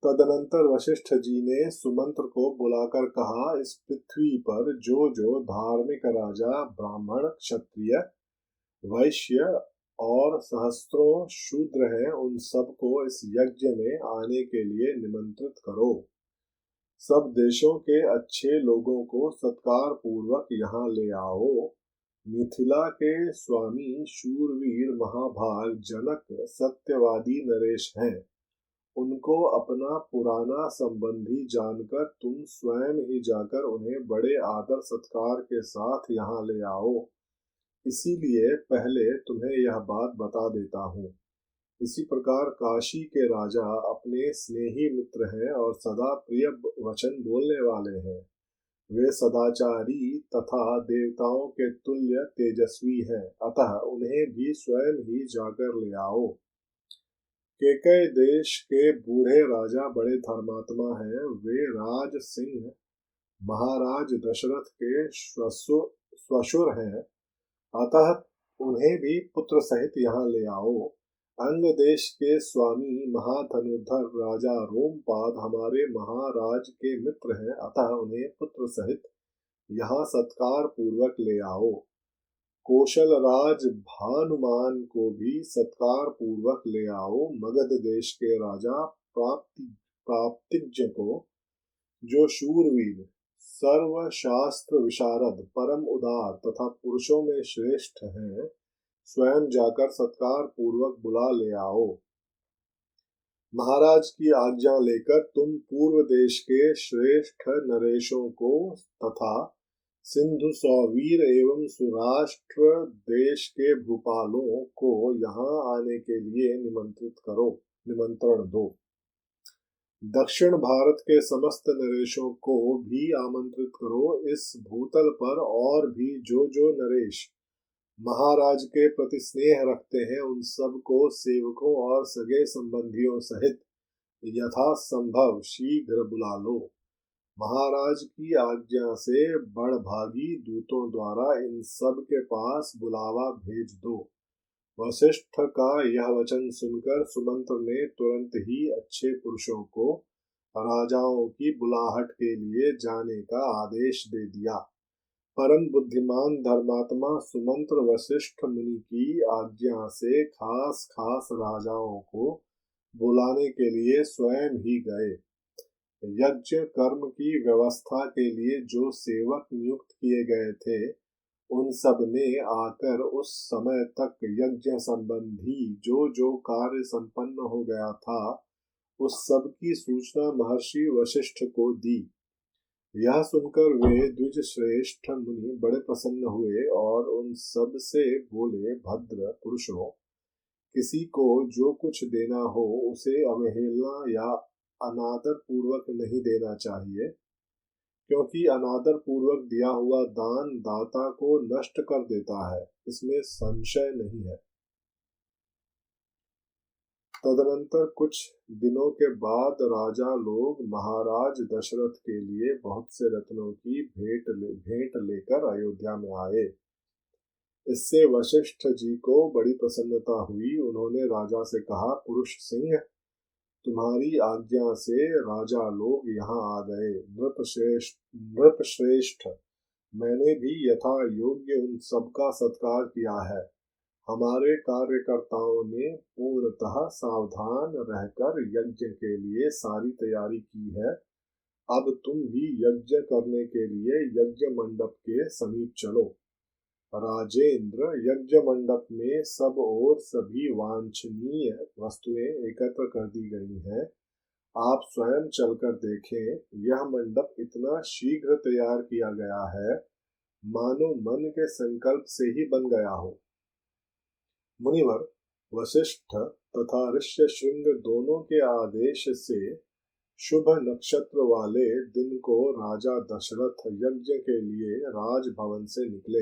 तदनंतर वशिष्ठ जी ने सुमंत्र को बुलाकर कहा, इस पृथ्वी पर जो जो धार्मिक राजा, ब्राह्मण, क्षत्रिय, वैश्य और सहस्त्रों शूद्र हैं, उन सबको इस यज्ञ में आने के लिए निमंत्रित करो। सब देशों के अच्छे लोगों को सत्कार पूर्वक यहाँ ले आओ। मिथिला के स्वामी शूरवीर महाभाग जनक सत्यवादी नरेश हैं। उनको अपना पुराना संबंधी जानकर तुम स्वयं ही जाकर उन्हें बड़े आदर सत्कार के साथ यहाँ ले आओ। इसीलिए पहले तुम्हें यह बात बता देता हूँ। इसी प्रकार काशी के राजा अपने स्नेही मित्र हैं और सदा प्रिय वचन बोलने वाले हैं। वे सदाचारी तथा देवताओं के तुल्य तेजस्वी हैं। अतः उन्हें भी स्वयं ही जाकर ले आओ। केकय देश के बूढ़े राजा बड़े धर्मात्मा हैं। वे राज सिंह महाराज दशरथ के श्वशुर हैं। अतः उन्हें भी पुत्र सहित यहाँ ले आओ। अंग देश के स्वामी महाधनुर्धर राजा रोमपाद हमारे महाराज के मित्र हैं, अतः उन्हें पुत्र सहित यहाँ सत्कार पूर्वक ले आओ। कौशल राज भानुमान को भी सत्कार पूर्वक ले आओ। मगध देश के राजा प्राप्तिज्ञ को, जो शूरवीर, सर्वशास्त्र विशारद, परम उदार तथा पुरुषों में श्रेष्ठ हैं, स्वयं जाकर सत्कार पूर्वक बुला ले आओ। महाराज की आज्ञा लेकर तुम पूर्व देश के श्रेष्ठ नरेशों को तथा सिंधु सौवीर एवं सुराष्ट्र देश के भूपालों को यहाँ आने के लिए निमंत्रण दो। दक्षिण भारत के समस्त नरेशों को भी आमंत्रित करो। इस भूतल पर और भी जो जो नरेश महाराज के प्रति स्नेह रखते हैं, उन सब को सेवकों और सगे संबंधियों सहित यथासंभव शीघ्र बुला लो। महाराज की आज्ञा से बड़भागी दूतों द्वारा इन सब के पास बुलावा भेज दो। वशिष्ठ का यह वचन सुनकर सुमंत्र ने तुरंत ही अच्छे पुरुषों को राजाओं की बुलाहट के लिए जाने का आदेश दे दिया। परम बुद्धिमान धर्मात्मा सुमंत्र वशिष्ठ मुनि की आज्ञा से खास खास राजाओं को बुलाने के लिए स्वयं ही गए। यज्ञ कर्म की व्यवस्था के लिए जो सेवक नियुक्त किए गए थे, उन सब ने आकर उस समय तक यज्ञ संबंधी जो जो कार्य संपन्न हो गया था, उस सब की सूचना महर्षि वशिष्ठ को दी। यह सुनकर वे द्विज श्रेष्ठ मुनि बड़े प्रसन्न हुए और उन सब से बोले, भद्र पुरुषों, किसी को जो कुछ देना हो उसे अवहेलना या अनादर पूर्वक नहीं देना चाहिए, क्योंकि अनादर पूर्वक दिया हुआ दान दाता को नष्ट कर देता है, इसमें संशय नहीं है। तदनंतर कुछ दिनों के बाद राजा लोग महाराज दशरथ के लिए बहुत से रत्नों की भेंट लेकर अयोध्या में आए। इससे वशिष्ठ जी को बड़ी प्रसन्नता हुई। उन्होंने राजा से कहा, पुरुष सिंह, तुम्हारी आज्ञा से राजा लोग यहाँ आ गए। नृपश्रेष्ठ, मैंने भी यथा योग्य उन सबका सत्कार किया है। हमारे कार्यकर्ताओं ने पूर्णतः सावधान रहकर यज्ञ के लिए सारी तैयारी की है। अब तुम भी यज्ञ करने के लिए यज्ञ मंडप के समीप चलो। राजेंद्र, यज्ञ मंडप में सब और सभी वांछनीय वस्तुएं एकत्र कर दी गई हैं। आप स्वयं चलकर देखें, यह मंडप इतना शीघ्र तैयार किया गया है, मानो मन के संकल्प से ही बन गया हो। मुनिवर वशिष्ठ तथा ऋष्यशृंग दोनों के आदेश से शुभ नक्षत्र वाले दिन को राजा दशरथ यज्ञ के लिए राजभवन से निकले।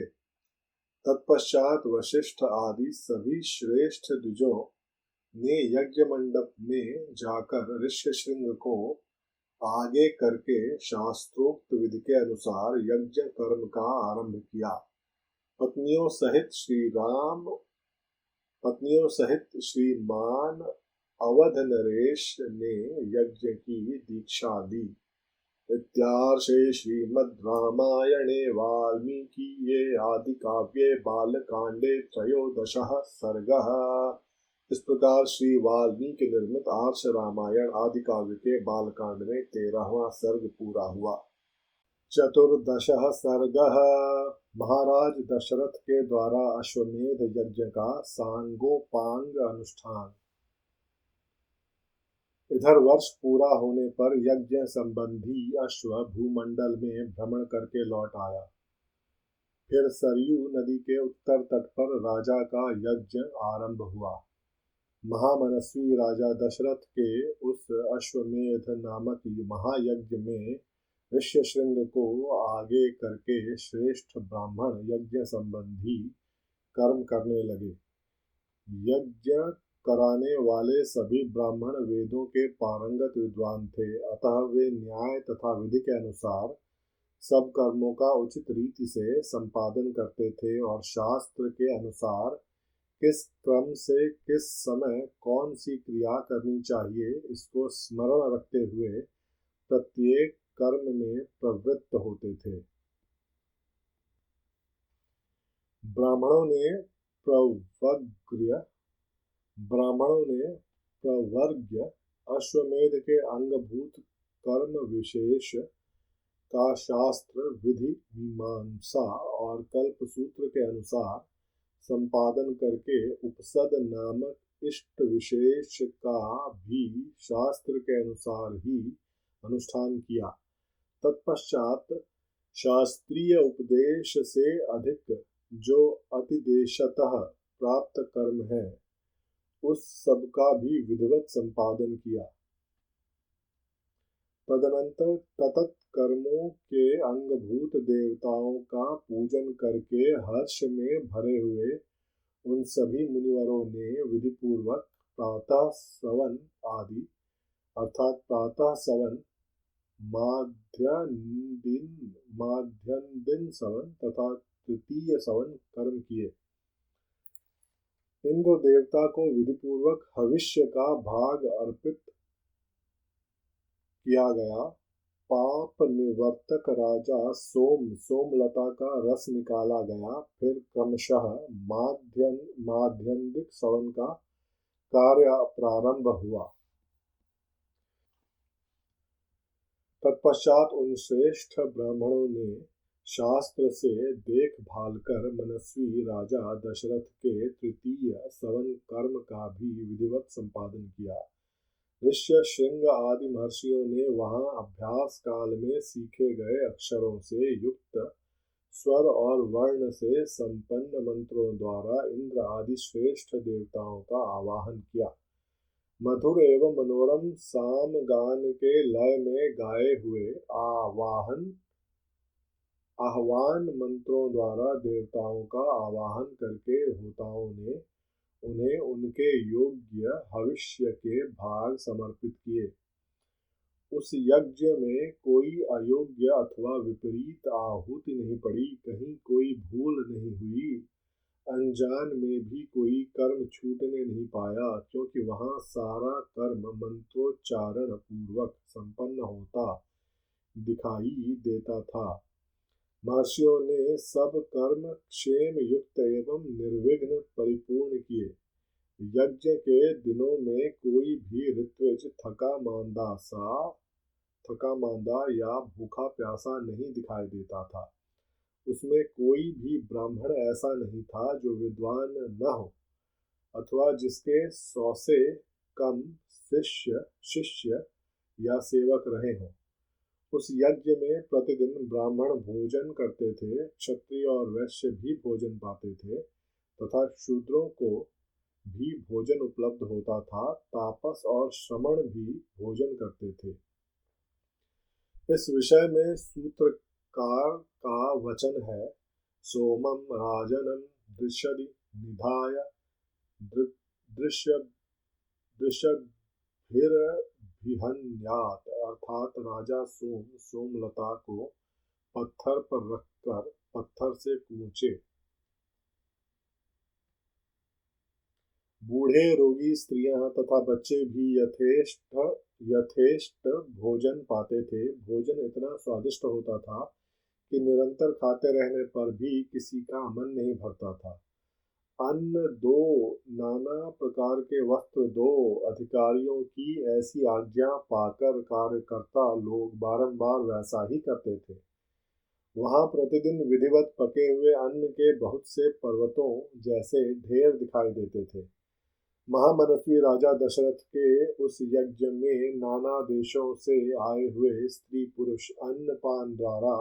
तत्पश्चात वशिष्ठ आदि सभी श्रेष्ठ द्विजों ने यज्ञ मंडप में जाकर ऋष्यशृंग को आगे करके शास्त्रोक्त विधि के अनुसार यज्ञ कर्म का आरंभ किया। पत्नियों सहित श्रीमान अवध नरेश ने यज्ञ की दीक्षा दी। इत्यार्षे श्रीमद् रामायणे वाल्मीकिये आदि काव्ये बालकांडे त्रयोदशः सर्गः। इस प्रकार श्री वाल्मीकि निर्मित आर्ष रामायण आदि काव्य के बालकांड में 13वां सर्ग पूरा हुआ। चतुर्दशः सर्गः। महाराज दशरथ के द्वारा अश्वमेध यज्ञ का सांगोपांग अनुष्ठान। इधर वर्ष पूरा होने पर यज्ञ संबंधी अश्व भूमंडल में भ्रमण करके लौट आया। फिर सरयू नदी के उत्तर तट पर राजा का यज्ञ आरंभ हुआ। महामनस्वी राजा दशरथ के उस अश्वमेध नामक महायज्ञ में ऋष्यशृंग को आगे करके श्रेष्ठ ब्राह्मण यज्ञ संबंधी कर्म करने लगे। यज्ञ कराने वाले सभी ब्राह्मण वेदों के पारंगत विद्वान थे, अतः वे न्याय तथा विधि के अनुसार सब कर्मों का उचित रीति से संपादन करते थे और शास्त्र के अनुसार किस क्रम से किस समय कौन सी क्रिया करनी चाहिए, इसको स्मरण रखते हुए प्रत्येक कर्म में प्रवृत्त होते थे। ब्राह्मणों ने प्रवर्ग्य ब्राह्मणों ने प्रवर्ग्य अश्वमेध के अंगभूत कर्म विशेष का शास्त्र विधि मीमांसा और कल्पसूत्र के अनुसार संपादन करके उपसद नामक इष्ट विशेष का भी शास्त्र के अनुसार ही अनुष्ठान किया। तत्पश्चात शास्त्रीय उपदेश से अधिक जो अतिदेशतः प्राप्त कर्म है, उस सब का भी विधिवत संपादन किया। तदनंतर ततत कर्मों के अंगभूत देवताओं का पूजन करके हर्ष में भरे हुए उन सभी मुनिवरों ने विधिपूर्वक प्रातः सवन आदि अर्थात प्रातः सवन, माध्यन दिन सवन तथा तृतीय सवन कर्म किए। इंद्र देवता को विधिपूर्वक हविष्य का भाग अर्पित किया गया। पाप निवर्तक राजा सोमलता का रस निकाला गया। फिर क्रमशः माध्यन्दिक सवन का कार्य प्रारंभ हुआ। तत्पश्चात उन श्रेष्ठ ब्राह्मणों ने शास्त्र से देखभाल कर मनस्वी राजा दशरथ के तृतीय सवन कर्म का भी विधिवत संपादन किया। ऋष्य श्रृंग आदि महर्षियों ने वहां अभ्यास काल में सीखे गए अक्षरों से युक्त स्वर और वर्ण से संपन्न मंत्रों द्वारा इंद्र आदि श्रेष्ठ देवताओं का आवाहन किया। मधुर एवं मनोरम सामगान के लय में गाए हुए आह्वान मंत्रों द्वारा देवताओं का आवाहन करके होताओं ने उन्हें उनके योग्य हविष्य के भाग समर्पित किए। उस यज्ञ में कोई अयोग्य अथवा विपरीत आहुति नहीं पड़ी, कहीं कोई भूल नहीं हुई, अनजान में भी कोई कर्म छूटने नहीं पाया, क्योंकि वहां सारा कर्म मंत्रोच्चारण पूर्वक संपन्न होता दिखाई देता था। महर्षियों ने सब कर्म क्षेम युक्त एवं निर्विघ्न परिपूर्ण किए। यज्ञ के दिनों में कोई भी ऋत्विज थका मांदा या भूखा प्यासा नहीं दिखाई देता था। उसमें कोई भी ब्राह्मण ऐसा नहीं था जो विद्वान न हो अथवा जिसके 100 से कम शिष्य या सेवक रहे हों। उस यज्ञ में प्रतिदिन ब्राह्मण भोजन करते थे, क्षत्रिय और वैश्य भी भोजन पाते थे तथा शूद्रों को भी भोजन उपलब्ध होता था। तापस और श्रमण भी भोजन करते थे। इस विषय में सूत्रकार का वचन है, सोमम राजनम दृश्यदि निधाय दृश्यभिर्भिहन्यात्, अर्थात राजा सोमलता को पत्थर पर रखकर पत्थर से कूचे। बूढ़े रोगी स्त्रियां तथा बच्चे भी यथेष्ट भोजन पाते थे। भोजन इतना स्वादिष्ट होता था कि निरंतर खाते रहने पर भी किसी का मन नहीं भरता था। अन्न दो, नाना प्रकार के वस्त्र दो, अधिकारियों की ऐसी आज्ञा पाकर कार्यकर्ता लोग बारंबार वैसा ही करते थे। वहां प्रतिदिन विधिवत पके हुए अन्न के बहुत से पर्वतों जैसे ढेर दिखाई देते थे। महामनस्वी राजा दशरथ के उस यज्ञ में नाना देशों से आए हुए स्त्री पुरुष अन्न पान द्वारा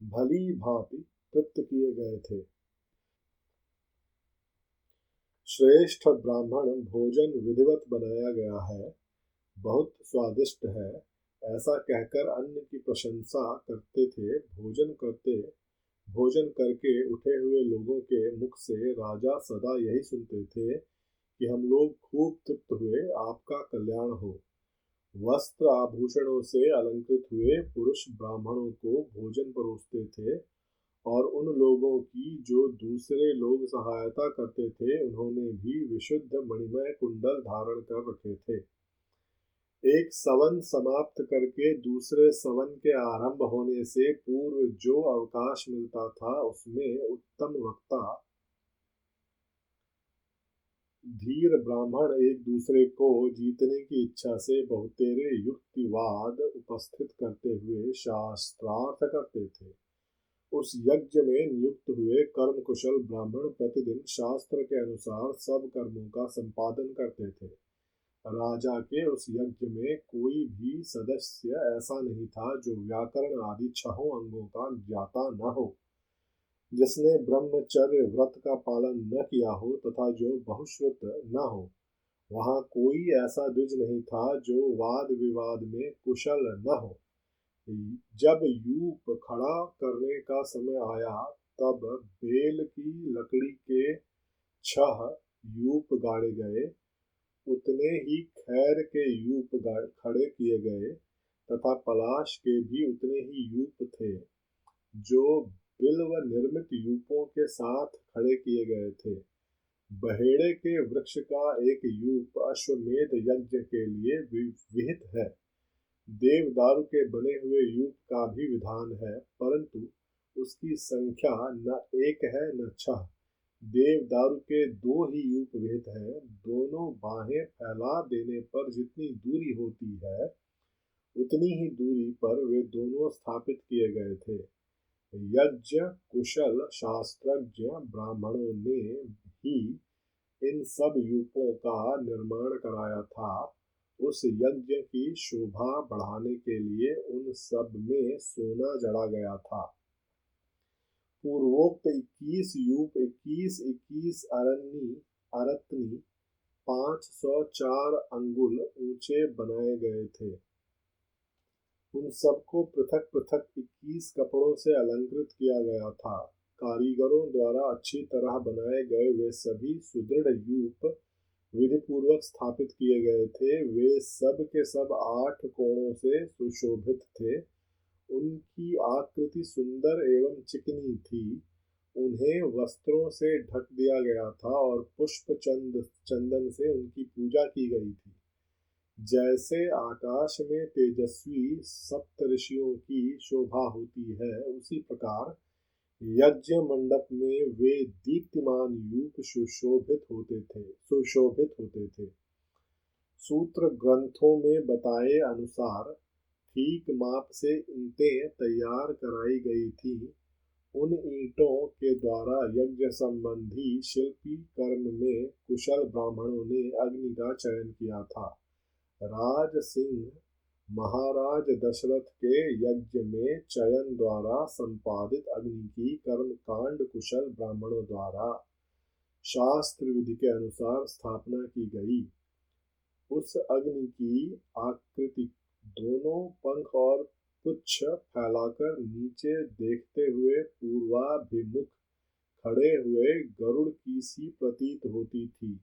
भली भांति तृप्त किए गए थे। श्रेष्ठ ब्राह्मण भोजन विधिवत बनाया गया है, बहुत स्वादिष्ट है, ऐसा कहकर अन्न की प्रशंसा करते थे। भोजन करके उठे हुए लोगों के मुख से राजा सदा यही सुनते थे कि हम लोग खूब तृप्त हुए, आपका कल्याण हो। वस्त्र आभूषणों से अलंकृत हुए पुरुष ब्राह्मणों को भोजन परोसते थे और उन लोगों की जो दूसरे लोग सहायता करते थे, उन्होंने भी विशुद्ध मणिमय कुंडल धारण कर रखे थे। एक सवन समाप्त करके दूसरे सवन के आरंभ होने से पूर्व जो अवकाश मिलता था, उसमें उत्तम वक्ता धीर ब्राह्मण एक दूसरे को जीतने की इच्छा से बहुतेरे युक्तिवाद उपस्थित करते हुए शास्त्रार्थ करते थे। उस यज्ञ में नियुक्त हुए कर्म कुशल ब्राह्मण प्रतिदिन शास्त्र के अनुसार सब कर्मों का संपादन करते थे। राजा के उस यज्ञ में कोई भी सदस्य ऐसा नहीं था जो व्याकरण आदि छहों अंगों का ज्ञाता न हो, जिसने ब्रह्मचर्य व्रत का पालन न किया हो तथा जो बहुश्रुत न हो। वहां कोई ऐसा द्विज नहीं था जो वाद विवाद में कुशल न हो। जब यूप खड़ा करने का समय आया, तब बेल की लकड़ी के 6 यूप गाड़े गए, उतने ही खैर के यूप खड़े किए गए तथा पलाश के भी उतने ही यूप थे, जो बिल्व निर्मित यूपों के साथ खड़े किए गए थे। बहेड़े के वृक्ष का एक यूप अश्वमेध यज्ञ के लिए विहित है। देवदारू के बने हुए यूप का भी विधान है, परंतु उसकी संख्या न एक है न 6। देवदारू के 2 ही यूप विहित हैं। दोनों बाहें फैला देने पर जितनी दूरी होती है, उतनी ही दूरी पर वे दोनों स्थापित किए गए थे। यज्ञ कुशल शास्त्रज्ञ ब्राह्मणों ने ही इन सब यूपों का निर्माण कराया था। उस यज्ञ की शोभा बढ़ाने के लिए उन सब में सोना जड़ा गया था। पूर्वोक्त 21 यूप 21 अरत्नी 504 अंगुल ऊंचे बनाए गए थे। उन सबको पृथक पृथक 21 कपड़ों से अलंकृत किया गया था। कारीगरों द्वारा अच्छी तरह बनाए गए वे सभी सुदृढ़ यूप विधि पूर्वक स्थापित किए गए थे। वे सब के सब 8 कोणों से सुशोभित थे। उनकी आकृति सुंदर एवं चिकनी थी। उन्हें वस्त्रों से ढक दिया गया था और पुष्प चंदन से उनकी पूजा की गई थी। जैसे आकाश में तेजस्वी सप्तऋषियों की शोभा होती है, उसी प्रकार यज्ञ मंडप में वे दीप्तिमान यूप सुशोभित होते थे। सूत्र ग्रंथों में बताए अनुसार ठीक माप से ईंटें तैयार कराई गई थी। उन ईंटों के द्वारा यज्ञ संबंधी शिल्पी कर्म में कुशल ब्राह्मणों ने अग्नि का चयन किया था। राज सिंह महाराज दशरथ के यज्ञ में चयन द्वारा संपादित अग्नि की कर्म कांड कुशल ब्राह्मणों द्वारा शास्त्र विधि के अनुसार स्थापना की गई। उस अग्नि की आकृति दोनों पंख और पुच्छ फैलाकर नीचे देखते हुए पूर्वाभिमुख खड़े हुए गरुड़ की सी प्रतीत होती थी।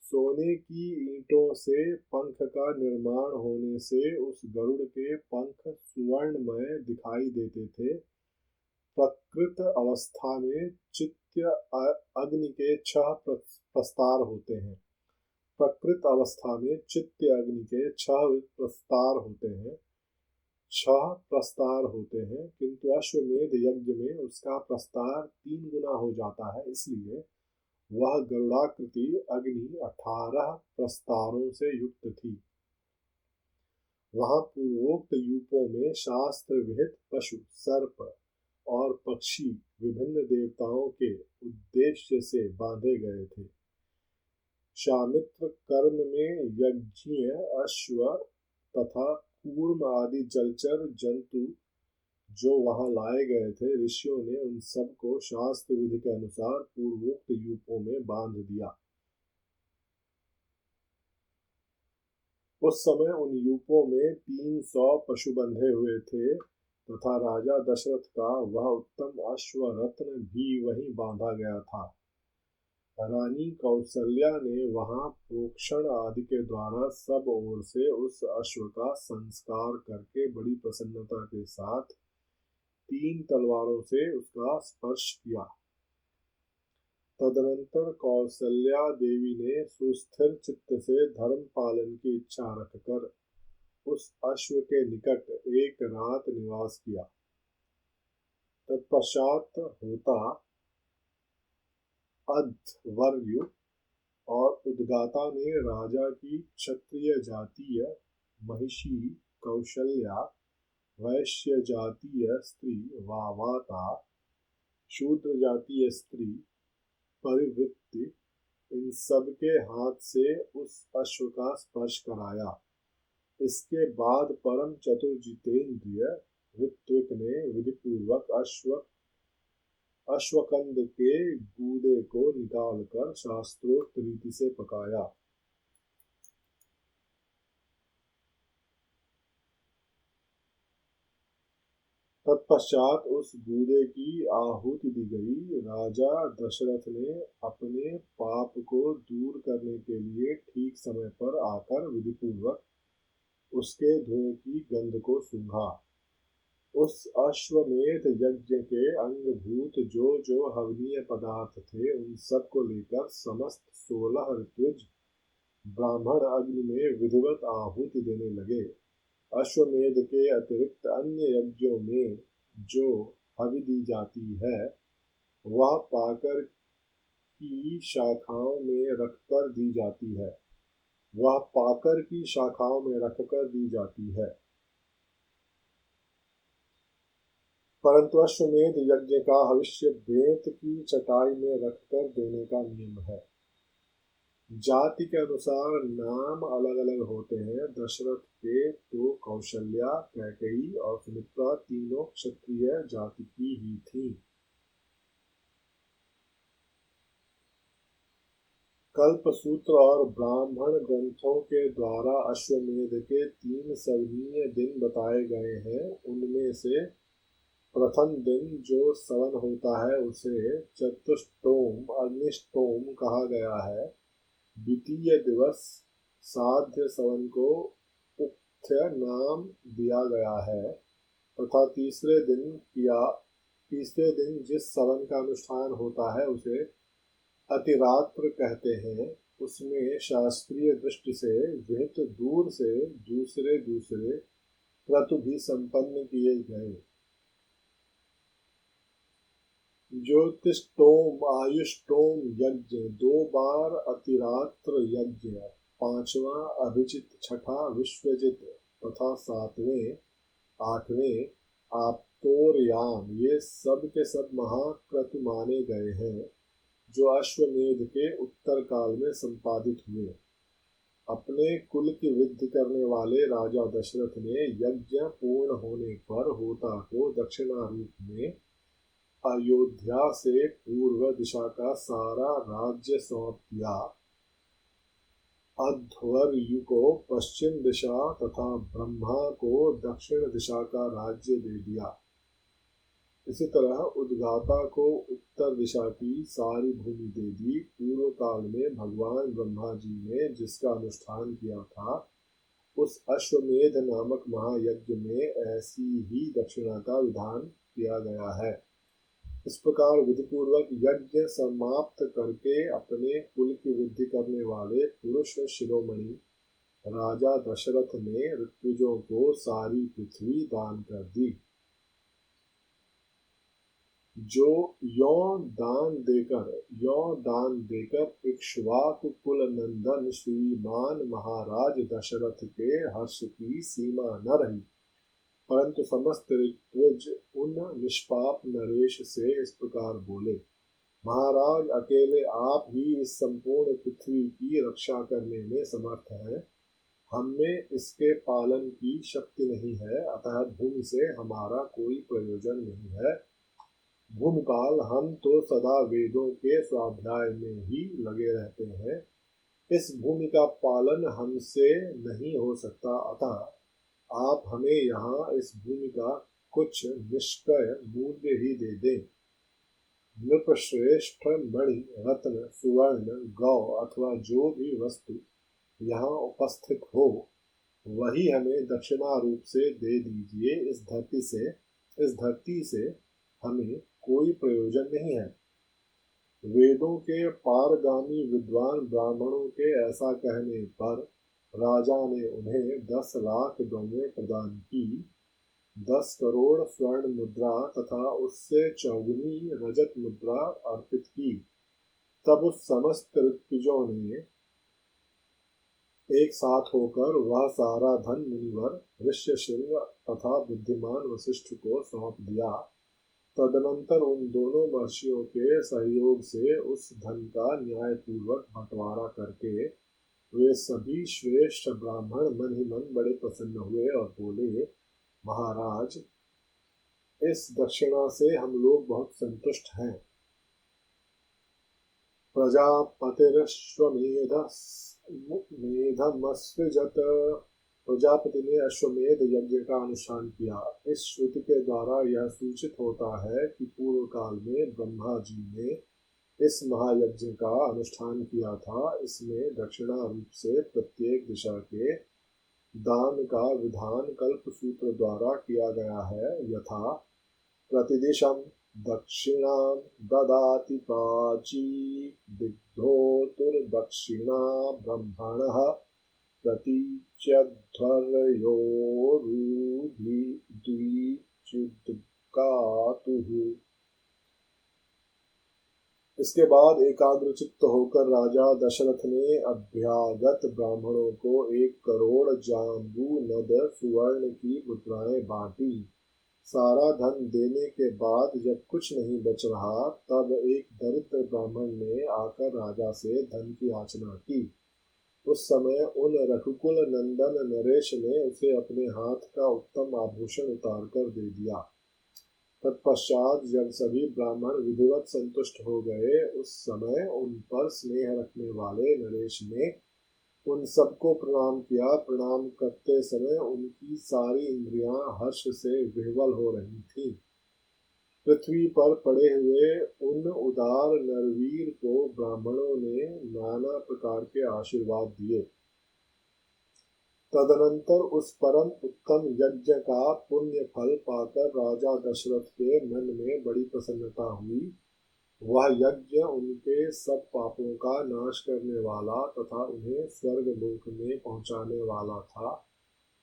सोने की ईंटों से पंख का निर्माण होने से उस गरुड़ के पंख सुवर्णमय दिखाई देते थे। प्रकृत अवस्था में चित्त अग्नि के 6 प्रस्तार होते हैं। प्रकृत अवस्था में चित्त अग्नि के 6 प्रस्तार होते हैं। 6 प्रस्तार होते हैं, किंतु अश्वमेध यज्ञ में उसका प्रस्तार 3 गुना हो जाता है। इसलिए वह गरुड़ाकृति अग्नि 18 प्रस्तारों से युक्त थी। वहां पूर्वोक्त यूपों में शास्त्र विहित पशु, सर्प और पक्षी विभिन्न देवताओं के उद्देश्य से बांधे गए थे। शामित्र कर्म में यज्ञीय अश्व तथा कूर्म आदि जलचर जंतु जो वहां लाए गए थे, ऋषियों ने उन सब को शास्त्र विधि के अनुसार पूर्वोक्त यूपों में बांध दिया। उस समय उन यूपों में 300 पशु बंधे हुए थे तथा राजा दशरथ का वह उत्तम अश्व रत्न भी वहीं बांधा गया था। रानी कौसल्या ने वहां प्रोक्षण आदि के द्वारा सब ओर से उस अश्व का संस्कार करके बड़ी प्रसन्नता के साथ 3 तलवारों से उसका स्पर्श किया। तदनंतर कौसल्या देवी ने सुस्थिर चित्त से धर्म पालन की इच्छा रखकर उस अश्व के निकट एक रात निवास किया। तत्पश्चात होता अध्वर्यु और उद्गाता ने राजा की क्षत्रिय जातीय महिषी कौशल्या, वैश्य जातीय स्त्री वावाता, शूद्र जातीय स्त्री परिवृत्ति, इन सब के हाथ से उस अश्व का स्पर्श कराया। इसके बाद परम चतुर जितेंद्रिय ऋत्विक ने विधिपूर्वक अश्वकंद के गूदे को निकालकर शास्त्रोक्त रीति से पकाया। तत्पश्चात उस गूदे की आहुति दी गई। राजा दशरथ ने अपने पाप को दूर करने के लिए ठीक समय पर आकर विधिपूर्वक उसके धुएं की गंध को सूंघा। उस अश्वमेध यज्ञ के अंगभूत जो जो हवनीय पदार्थ थे उन सब को लेकर समस्त 16 ऋत्विज ब्राह्मण अग्नि में विधिवत आहुति देने लगे। अश्वमेध के अतिरिक्त अन्य यज्ञों में जो हवि दी जाती है वह पाकर की शाखाओं में रखकर दी जाती है परंतु अश्वमेध यज्ञ का हविष्य बेंत की चटाई में रखकर देने का नियम है। जाति के अनुसार नाम अलग अलग होते हैं। दशरथ के तो कौशल्या, कैकेयी और सुमित्रा तीनों क्षत्रिय जाति की ही थीं। कल्पसूत्र और ब्राह्मण ग्रंथों के द्वारा अश्वमेध के 3 सवनीय दिन बताए गए हैं। उनमें से प्रथम दिन जो सवन होता है उसे चतुष्टोम अग्निष्टोम कहा गया है। द्वितीय दिवस साध्य सवन को उक्थ्य नाम दिया गया है तथा तीसरे दिन जिस सवन का अनुष्ठान होता है उसे अतिरात्र कहते हैं। उसमें शास्त्रीय दृष्टि से विहित दूर से दूसरे क्रतु भी संपन्न किए गए। ज्योतिष्टोम आयुष्टोम यज्ञ 2 बार, अतिरात्र यज्ञ 5वां, अभिजित 6ठा, विश्वजित तथा 7वें 8वें आप्तोरयाम ये सब के सब महाक्रतु माने गए हैं जो अश्वमेध के उत्तर काल में संपादित हुए। अपने कुल की वृद्धि करने वाले राजा दशरथ ने यज्ञ पूर्ण होने पर होता को दक्षिणा रूप में अयोध्या से पूर्व दिशा का सारा राज्य सौंप दिया। अध्वर्यु को पश्चिम दिशा तथा ब्रह्मा को दक्षिण दिशा का राज्य दे दिया। इसी तरह उद्गाता को उत्तर दिशा की सारी भूमि दे दी। पूर्व काल में भगवान ब्रह्मा जी ने जिसका अनुष्ठान किया था उस अश्वमेध नामक महायज्ञ में ऐसी ही दक्षिणा का विधान किया गया है। इस प्रकार विधिपूर्वक यज्ञ समाप्त करके अपने कुल की वृद्धि करने वाले पुरुष शिरोमणि राजा दशरथ ने ऋत्विजों को सारी पृथ्वी दान कर दी। जो यो दान देकर इक्ष्वाकु कुल नंदन श्रीमान महाराज दशरथ के हर्ष की सीमा न रही। परंतु समस्त ऋत्विज उन निष्पाप नरेश से इस प्रकार बोले, महाराज अकेले आप ही इस संपूर्ण पृथ्वी की रक्षा करने में समर्थ हैं। हमें इसके पालन की शक्ति नहीं है, अतः भूमि से हमारा कोई प्रयोजन नहीं है। भूमिपाल हम तो सदा वेदों के स्वाध्याय में ही लगे रहते हैं। इस भूमि का पालन हमसे नहीं हो सकता, अतः आप हमें यहाँ इस भूमि का कुछ निष्क्रिय मूल्य ही दे दें। नृपश्रेष्ठ मणि, रत्न, सुवर्ण, गौ अथवा जो भी वस्तु यहाँ उपस्थित हो वही हमें दक्षिणा रूप से दे दीजिए। इस धरती से इस धरती से हमें कोई प्रयोजन नहीं है। वेदों के पारगामी विद्वान ब्राह्मणों के ऐसा कहने पर राजा ने उन्हें 10 लाख गौएं प्रदान की, 10 करोड़ स्वर्ण मुद्रा तथा उससे 4 रजत मुद्रा अर्पित की। तब उस समस्त ऋत्विजों ने एक साथ होकर वह सारा धन मुनिवर ऋष्यशृंग तथा बुद्धिमान वशिष्ठ को सौंप दिया। तदनंतर उन दोनों महर्षियों के सहयोग से उस धन का न्यायपूर्वक बंटवारा करके वे सभी श्रेष्ठ ब्राह्मण मन ही मन बड़े प्रसन्न हुए और बोले, महाराज, इस दक्षिणा से हम लोग बहुत संतुष्ट हैं। प्रजापति ने अश्वमेध यज्ञ का अनुष्ठान किया। इस श्रुति के द्वारा यह सूचित होता है कि पूर्व काल में ब्रह्मा जी ने इस महायज्ञ का अनुष्ठान किया था। इसमें दक्षिणा रूप से प्रत्येक दिशा के दान का विधान कल्प सूत्र द्वारा किया गया है। यथा प्रतिदिशं दक्षिणां ददाति प्राची दिग्धोतुर्दक्षिणा ब्रह्मणः प्रतीच्यध्वर्योरुद्विच्युद्गातुः। इसके बाद एकाग्रचित्त होकर राजा दशरथ ने अभ्यागत ब्राह्मणों को 1 करोड़ जांबू नद सुवर्ण की मुद्राएं बांटी। सारा धन देने के बाद जब कुछ नहीं बच रहा, तब एक दरिद्र ब्राह्मण ने आकर राजा से धन की याचना की। उस समय उन रघुकुल नंदन नरेश ने उसे अपने हाथ का उत्तम आभूषण उतार कर दे दिया। तत्पश्चात जब सभी ब्राह्मण विधिवत संतुष्ट हो गए, उस समय उन पर स्नेह रखने वाले नरेश ने उन सबको प्रणाम किया। प्रणाम करते समय उनकी सारी इंद्रियां हर्ष से विह्वल हो रही थीं। पृथ्वी पर पड़े हुए उन उदार नरवीर को ब्राह्मणों ने नाना प्रकार के आशीर्वाद दिए। तदनंतर उस परम उत्तम यज्ञ का पुण्य फल पाकर राजा दशरथ के मन में बड़ी प्रसन्नता हुई। वह यज्ञ उनके सब पापों का नाश करने वाला तथा उन्हें स्वर्ग लोक में पहुंचाने वाला था।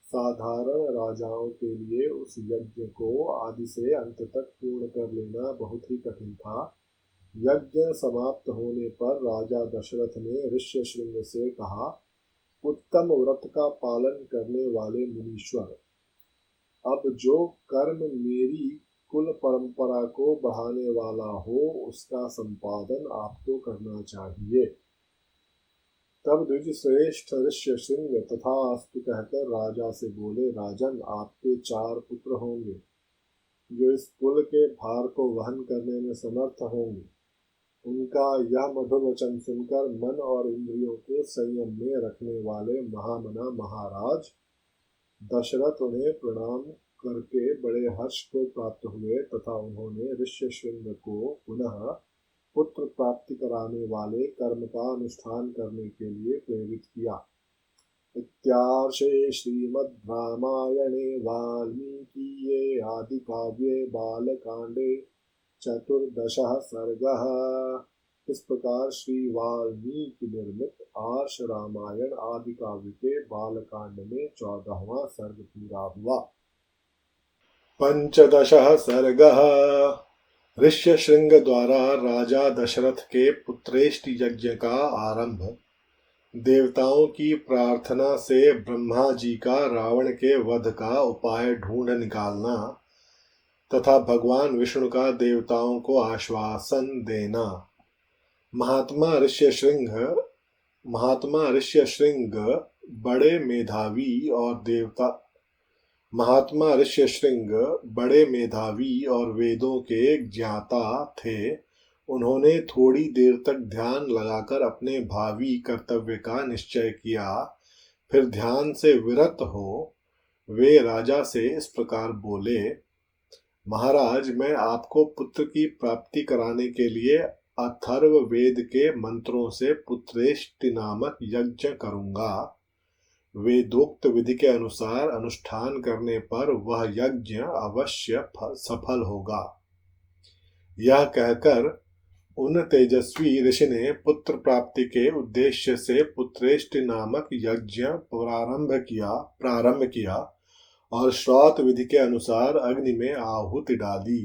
साधारण राजाओं के लिए उस यज्ञ को आदि से अंत तक पूर्ण कर लेना बहुत ही कठिन था। यज्ञ समाप्त होने पर राजा दशरथ ने ऋष्यशृंग से कहा, उत्तम व्रत का पालन करने वाले मुनीश्वर, अब जो कर्म मेरी कुल परंपरा को बढ़ाने वाला हो, उसका संपादन आपको करना चाहिए। तब द्विजश्रेष्ठ ऋष्यशृंग तथास्तु कहकर राजा से बोले, राजन, आपके 4 पुत्र होंगे जो इस कुल के भार को वहन करने में समर्थ होंगे। उनका यह मधुर वचन सुनकर मन और इंद्रियों को संयम में रखने वाले महामना महाराज दशरथ उन्हें प्रणाम करके बड़े हर्ष को प्राप्त हुए तथा उन्होंने ऋष्यशृंग को पुनः पुत्र प्राप्ति कराने वाले कर्म का अनुष्ठान करने के लिए प्रेरित किया। इत्यार्षे श्रीमद् रामायणे वाल्मीकीये आदि काव्ये बालकांडे 14 सर्गः। इस प्रकार श्री वाल्मीकि निर्मित आर्ष रामायण आदि काव्य के बालकांड में 14वां सर्ग पूरा हुआ। 15 सर्गः। ऋष्यशृंग द्वारा राजा दशरथ के पुत्रेष्टि यज्ञ का आरंभ। देवताओं की प्रार्थना से ब्रह्मा जी का रावण के वध का उपाय ढूंढ निकालना तथा भगवान विष्णु का देवताओं को आश्वासन देना। महात्मा ऋष्यशृंग बड़े मेधावी और वेदों के ज्ञाता थे। उन्होंने थोड़ी देर तक ध्यान लगाकर अपने भावी कर्तव्य का निश्चय किया। फिर ध्यान से विरत हो वे राजा से इस प्रकार बोले, महाराज, मैं आपको पुत्र की प्राप्ति कराने के लिए अथर्ववेद के मंत्रों से पुत्रेष्टि नामक यज्ञ करूंगा। वेदोक्त विधि के अनुसार अनुष्ठान करने पर वह यज्ञ अवश्य सफल होगा। यह कहकर उन तेजस्वी ऋषि ने पुत्र प्राप्ति के उद्देश्य से पुत्रेष्टि नामक यज्ञ प्रारंभ किया और श्रौत विधि के अनुसार अग्नि में आहुति डाली।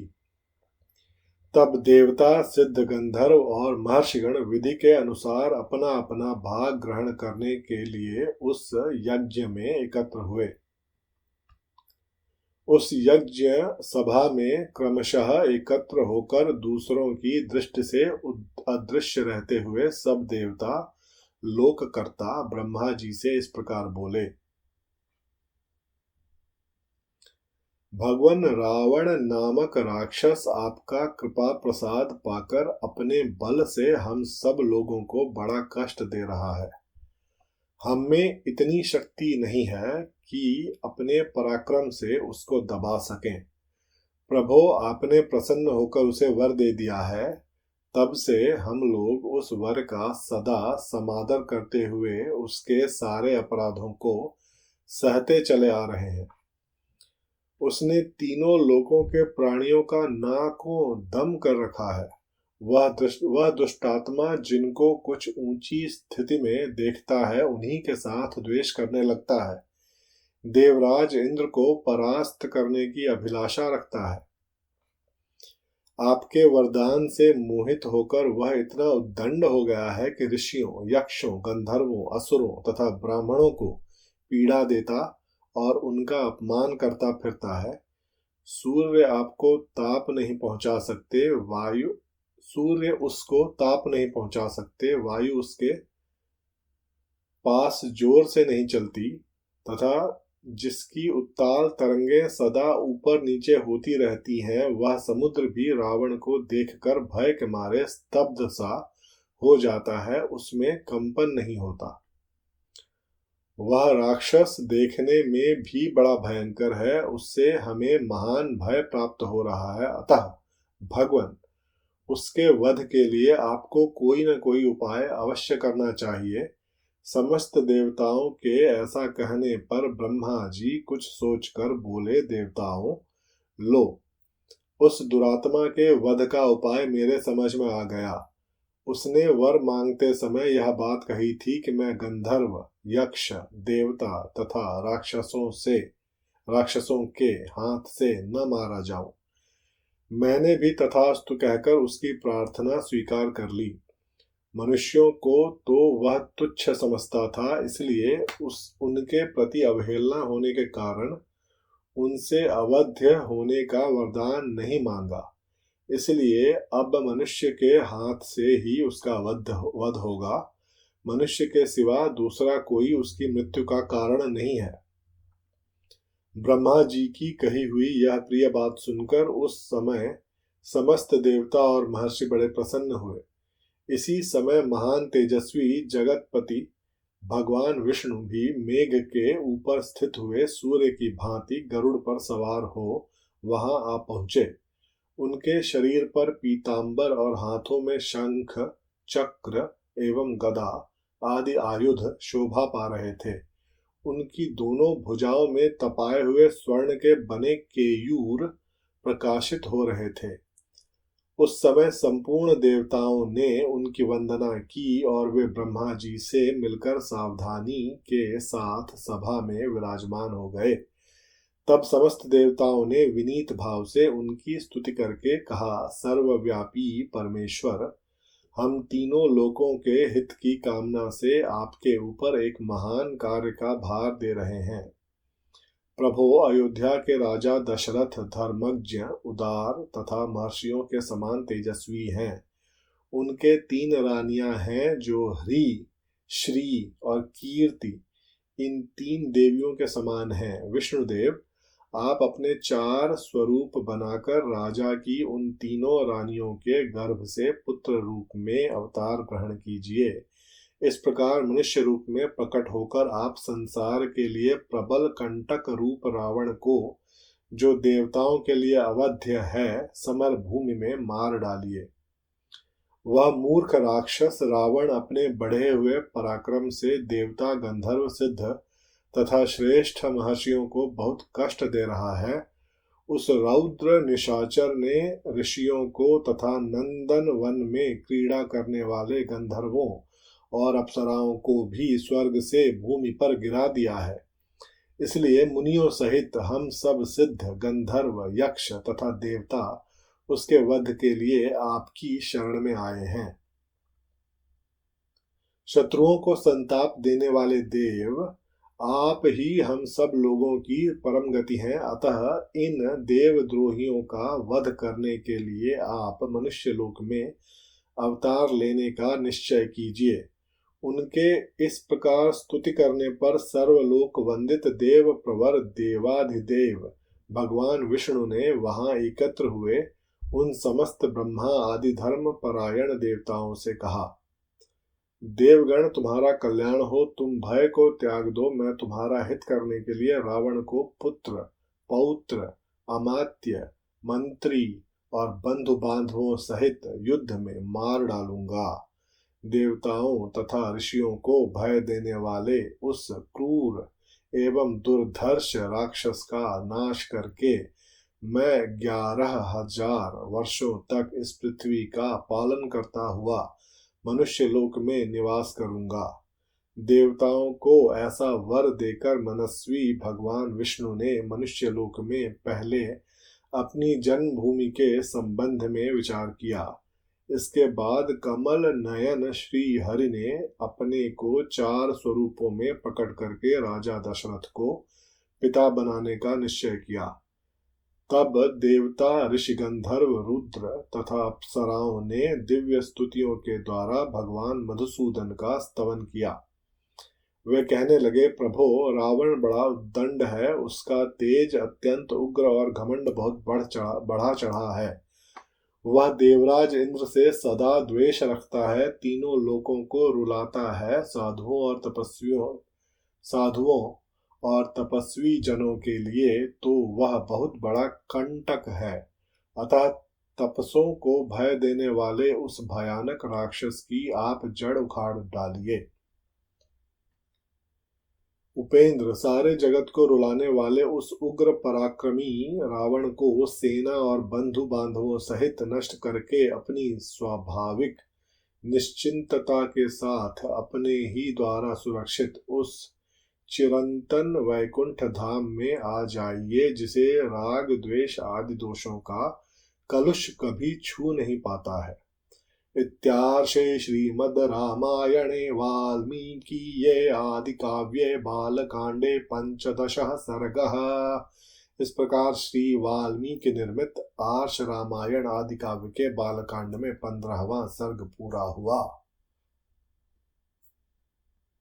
तब देवता, सिद्ध, गंधर्व और महर्षिगण विधि के अनुसार अपना अपना भाग ग्रहण करने के लिए उस यज्ञ में एकत्र हुए। उस यज्ञ सभा में क्रमशः एकत्र होकर दूसरों की दृष्टि से अदृश्य रहते हुए सब देवता लोककर्ता ब्रह्मा जी से इस प्रकार बोले। भगवान रावण नामक राक्षस आपका कृपा प्रसाद पाकर अपने बल से हम सब लोगों को बड़ा कष्ट दे रहा है। हम में इतनी शक्ति नहीं है कि अपने पराक्रम से उसको दबा सकें। प्रभो, आपने प्रसन्न होकर उसे वर दे दिया है, तब से हम लोग उस वर का सदा समादर करते हुए उसके सारे अपराधों को सहते चले आ रहे हैं। उसने तीनों लोकों के प्राणियों का नाकों दम कर रखा है। वह दुष्टात्मा जिनको कुछ ऊंची स्थिति में देखता है उन्हीं के साथ द्वेष करने लगता है। देवराज इंद्र को परास्त करने की अभिलाषा रखता है। आपके वरदान से मोहित होकर वह इतना उद्दंड हो गया है कि ऋषियों, यक्षों, गंधर्वों, असुरों तथा ब्राह्मणों को पीड़ा देता और उनका अपमान करता फिरता है। सूर्य आपको ताप नहीं पहुंचा सकते, सूर्य उसको ताप नहीं पहुंचा सकते, वायु उसके पास जोर से नहीं चलती तथा जिसकी उत्ताल तरंगें सदा ऊपर नीचे होती रहती हैं, वह समुद्र भी रावण को देखकर भय के मारे स्तब्ध सा हो जाता है, उसमें कंपन नहीं होता। वह राक्षस देखने में भी बड़ा भयंकर है, उससे हमें महान भय प्राप्त हो रहा है। अतः भगवान, उसके वध के लिए आपको कोई न कोई उपाय अवश्य करना चाहिए। समस्त देवताओं के ऐसा कहने पर ब्रह्मा जी कुछ सोचकर बोले, देवताओं, लो, उस दुरात्मा के वध का उपाय मेरे समझ में आ गया। उसने वर मांगते समय यह बात कही थी कि मैं गंधर्व, यक्ष, देवता तथा राक्षसों के हाथ से न मारा जाऊं। मैंने भी तथास्तु कहकर उसकी प्रार्थना स्वीकार कर ली। मनुष्यों को तो वह तुच्छ समझता था, इसलिए उनके प्रति अवहेलना होने के कारण उनसे अवध्य होने का वरदान नहीं मांगा। इसलिए अब मनुष्य के हाथ से ही उसका वध होगा। मनुष्य के सिवा दूसरा कोई उसकी मृत्यु का कारण नहीं है। ब्रह्मा जी की कही हुई यह प्रिय बात सुनकर उस समय समस्त देवता और महर्षि बड़े प्रसन्न हुए। इसी समय महान तेजस्वी जगतपति भगवान विष्णु भी मेघ के ऊपर स्थित हुए सूर्य की भांति गरुड़ पर सवार हो वहां आ पहुंचे। उनके शरीर पर पीतांबर और हाथों में शंख, चक्र एवं गदा आदि आयुध शोभा पा रहे थे। उनकी दोनों भुजाओं में तपाए हुए स्वर्ण के बने केयूर प्रकाशित हो रहे थे। उस समय संपूर्ण देवताओं ने उनकी वंदना की और वे ब्रह्मा जी से मिलकर सावधानी के साथ सभा में विराजमान हो गए। तब समस्त देवताओं ने विनीत भाव से उनकी स्तुति करके कहा, सर्वव्यापी परमेश्वर, हम तीनों लोकों के हित की कामना से आपके ऊपर एक महान कार्य का भार दे रहे हैं। प्रभो, अयोध्या के राजा दशरथ धर्मज्ञ, उदार तथा महर्षियों के समान तेजस्वी हैं। उनके 3 रानियां हैं जो ह्री, श्री और कीर्ति इन 3 देवियों के समान हैं। विष्णुदेव, आप अपने 4 स्वरूप बनाकर राजा की उन तीनों रानियों के गर्भ से पुत्र रूप में अवतार ग्रहण कीजिए। इस प्रकार मनुष्य रूप में प्रकट होकर आप संसार के लिए प्रबल कंटक रूप रावण को, जो देवताओं के लिए अवध्य है, समर भूमि में मार डालिए। वह मूर्ख राक्षस रावण अपने बढ़े हुए पराक्रम से देवता, गंधर्व, सिद्ध, तथा श्रेष्ठ महर्षियों को बहुत कष्ट दे रहा है, उस रौद्र निशाचर ने ऋषियों को तथा नंदन वन में क्रीड़ा करने वाले गंधर्वों और अप्सराओं को भी स्वर्ग से भूमि पर गिरा दिया है। इसलिए मुनियों सहित हम सब सिद्ध, गंधर्व, यक्ष तथा देवता उसके वध के लिए आपकी शरण में आए हैं। शत्रुओं को संताप देने वाले देव, आप ही हम सब लोगों की परम गति हैं। अतः इन देवद्रोहियों का वध करने के लिए आप मनुष्य लोक में अवतार लेने का निश्चय कीजिए। उनके इस प्रकार स्तुति करने पर सर्वलोक वंदित देव प्रवर देवाधिदेव भगवान विष्णु ने वहां एकत्र हुए उन समस्त ब्रह्मा आदि धर्म परायण देवताओं से कहा, देवगण तुम्हारा कल्याण हो, तुम भय को त्याग दो। मैं तुम्हारा हित करने के लिए रावण को पुत्र, पौत्र, अमात्य, मंत्री और बंधु बांधवों सहित युद्ध में मार डालूंगा। देवताओं तथा ऋषियों को भय देने वाले उस क्रूर एवं दुर्धर्ष राक्षस का नाश करके मैं 11,000 वर्षों तक इस पृथ्वी का पालन करता हुआ मनुष्य लोक में निवास करूंगा। देवताओं को ऐसा वर देकर मनस्वी भगवान विष्णु ने मनुष्य लोक में पहले अपनी जन्मभूमि के संबंध में विचार किया। इसके बाद कमल नयन श्री हरि ने अपने को 4 स्वरूपों में प्रकट करके राजा दशरथ को पिता बनाने का निश्चय किया। तब देवता, ऋषि, गंधर्व, रुद्र तथा अप्सराओं ने दिव्य स्तुतियों के द्वारा भगवान मधुसूदन का स्तवन किया। वे कहने लगे, प्रभो, रावण बड़ा उद्दंड है, उसका तेज अत्यंत उग्र और घमंड बहुत बढ़ा चढ़ा है। वह देवराज इंद्र से सदा द्वेष रखता है, तीनों लोकों को रुलाता है। साधुओं और तपस्वी जनों के लिए तो वह बहुत बड़ा कंटक है। अतः तपसों को भय देने वाले उस भयानक राक्षस की आप जड़ उखाड़ डालिए। उपेंद्र, सारे जगत को रुलाने वाले उस उग्र पराक्रमी रावण को सेना और बंधु बांधवों सहित नष्ट करके अपनी स्वाभाविक निश्चिंतता के साथ अपने ही द्वारा सुरक्षित उस चिरंतन वैकुंठ धाम में आ जाइए, जिसे राग, द्वेष आदि दोषों का कलुष कभी छू नहीं पाता है। इत्यार्षे श्रीमद् रामायणे वाल्मीकीये आदि काव्ये बालकांडे 15 सर्गः। इस प्रकार श्री वाल्मीकि निर्मित आर्ष रामायण आदि काव्य के बालकांड में 15वां सर्ग पूरा हुआ।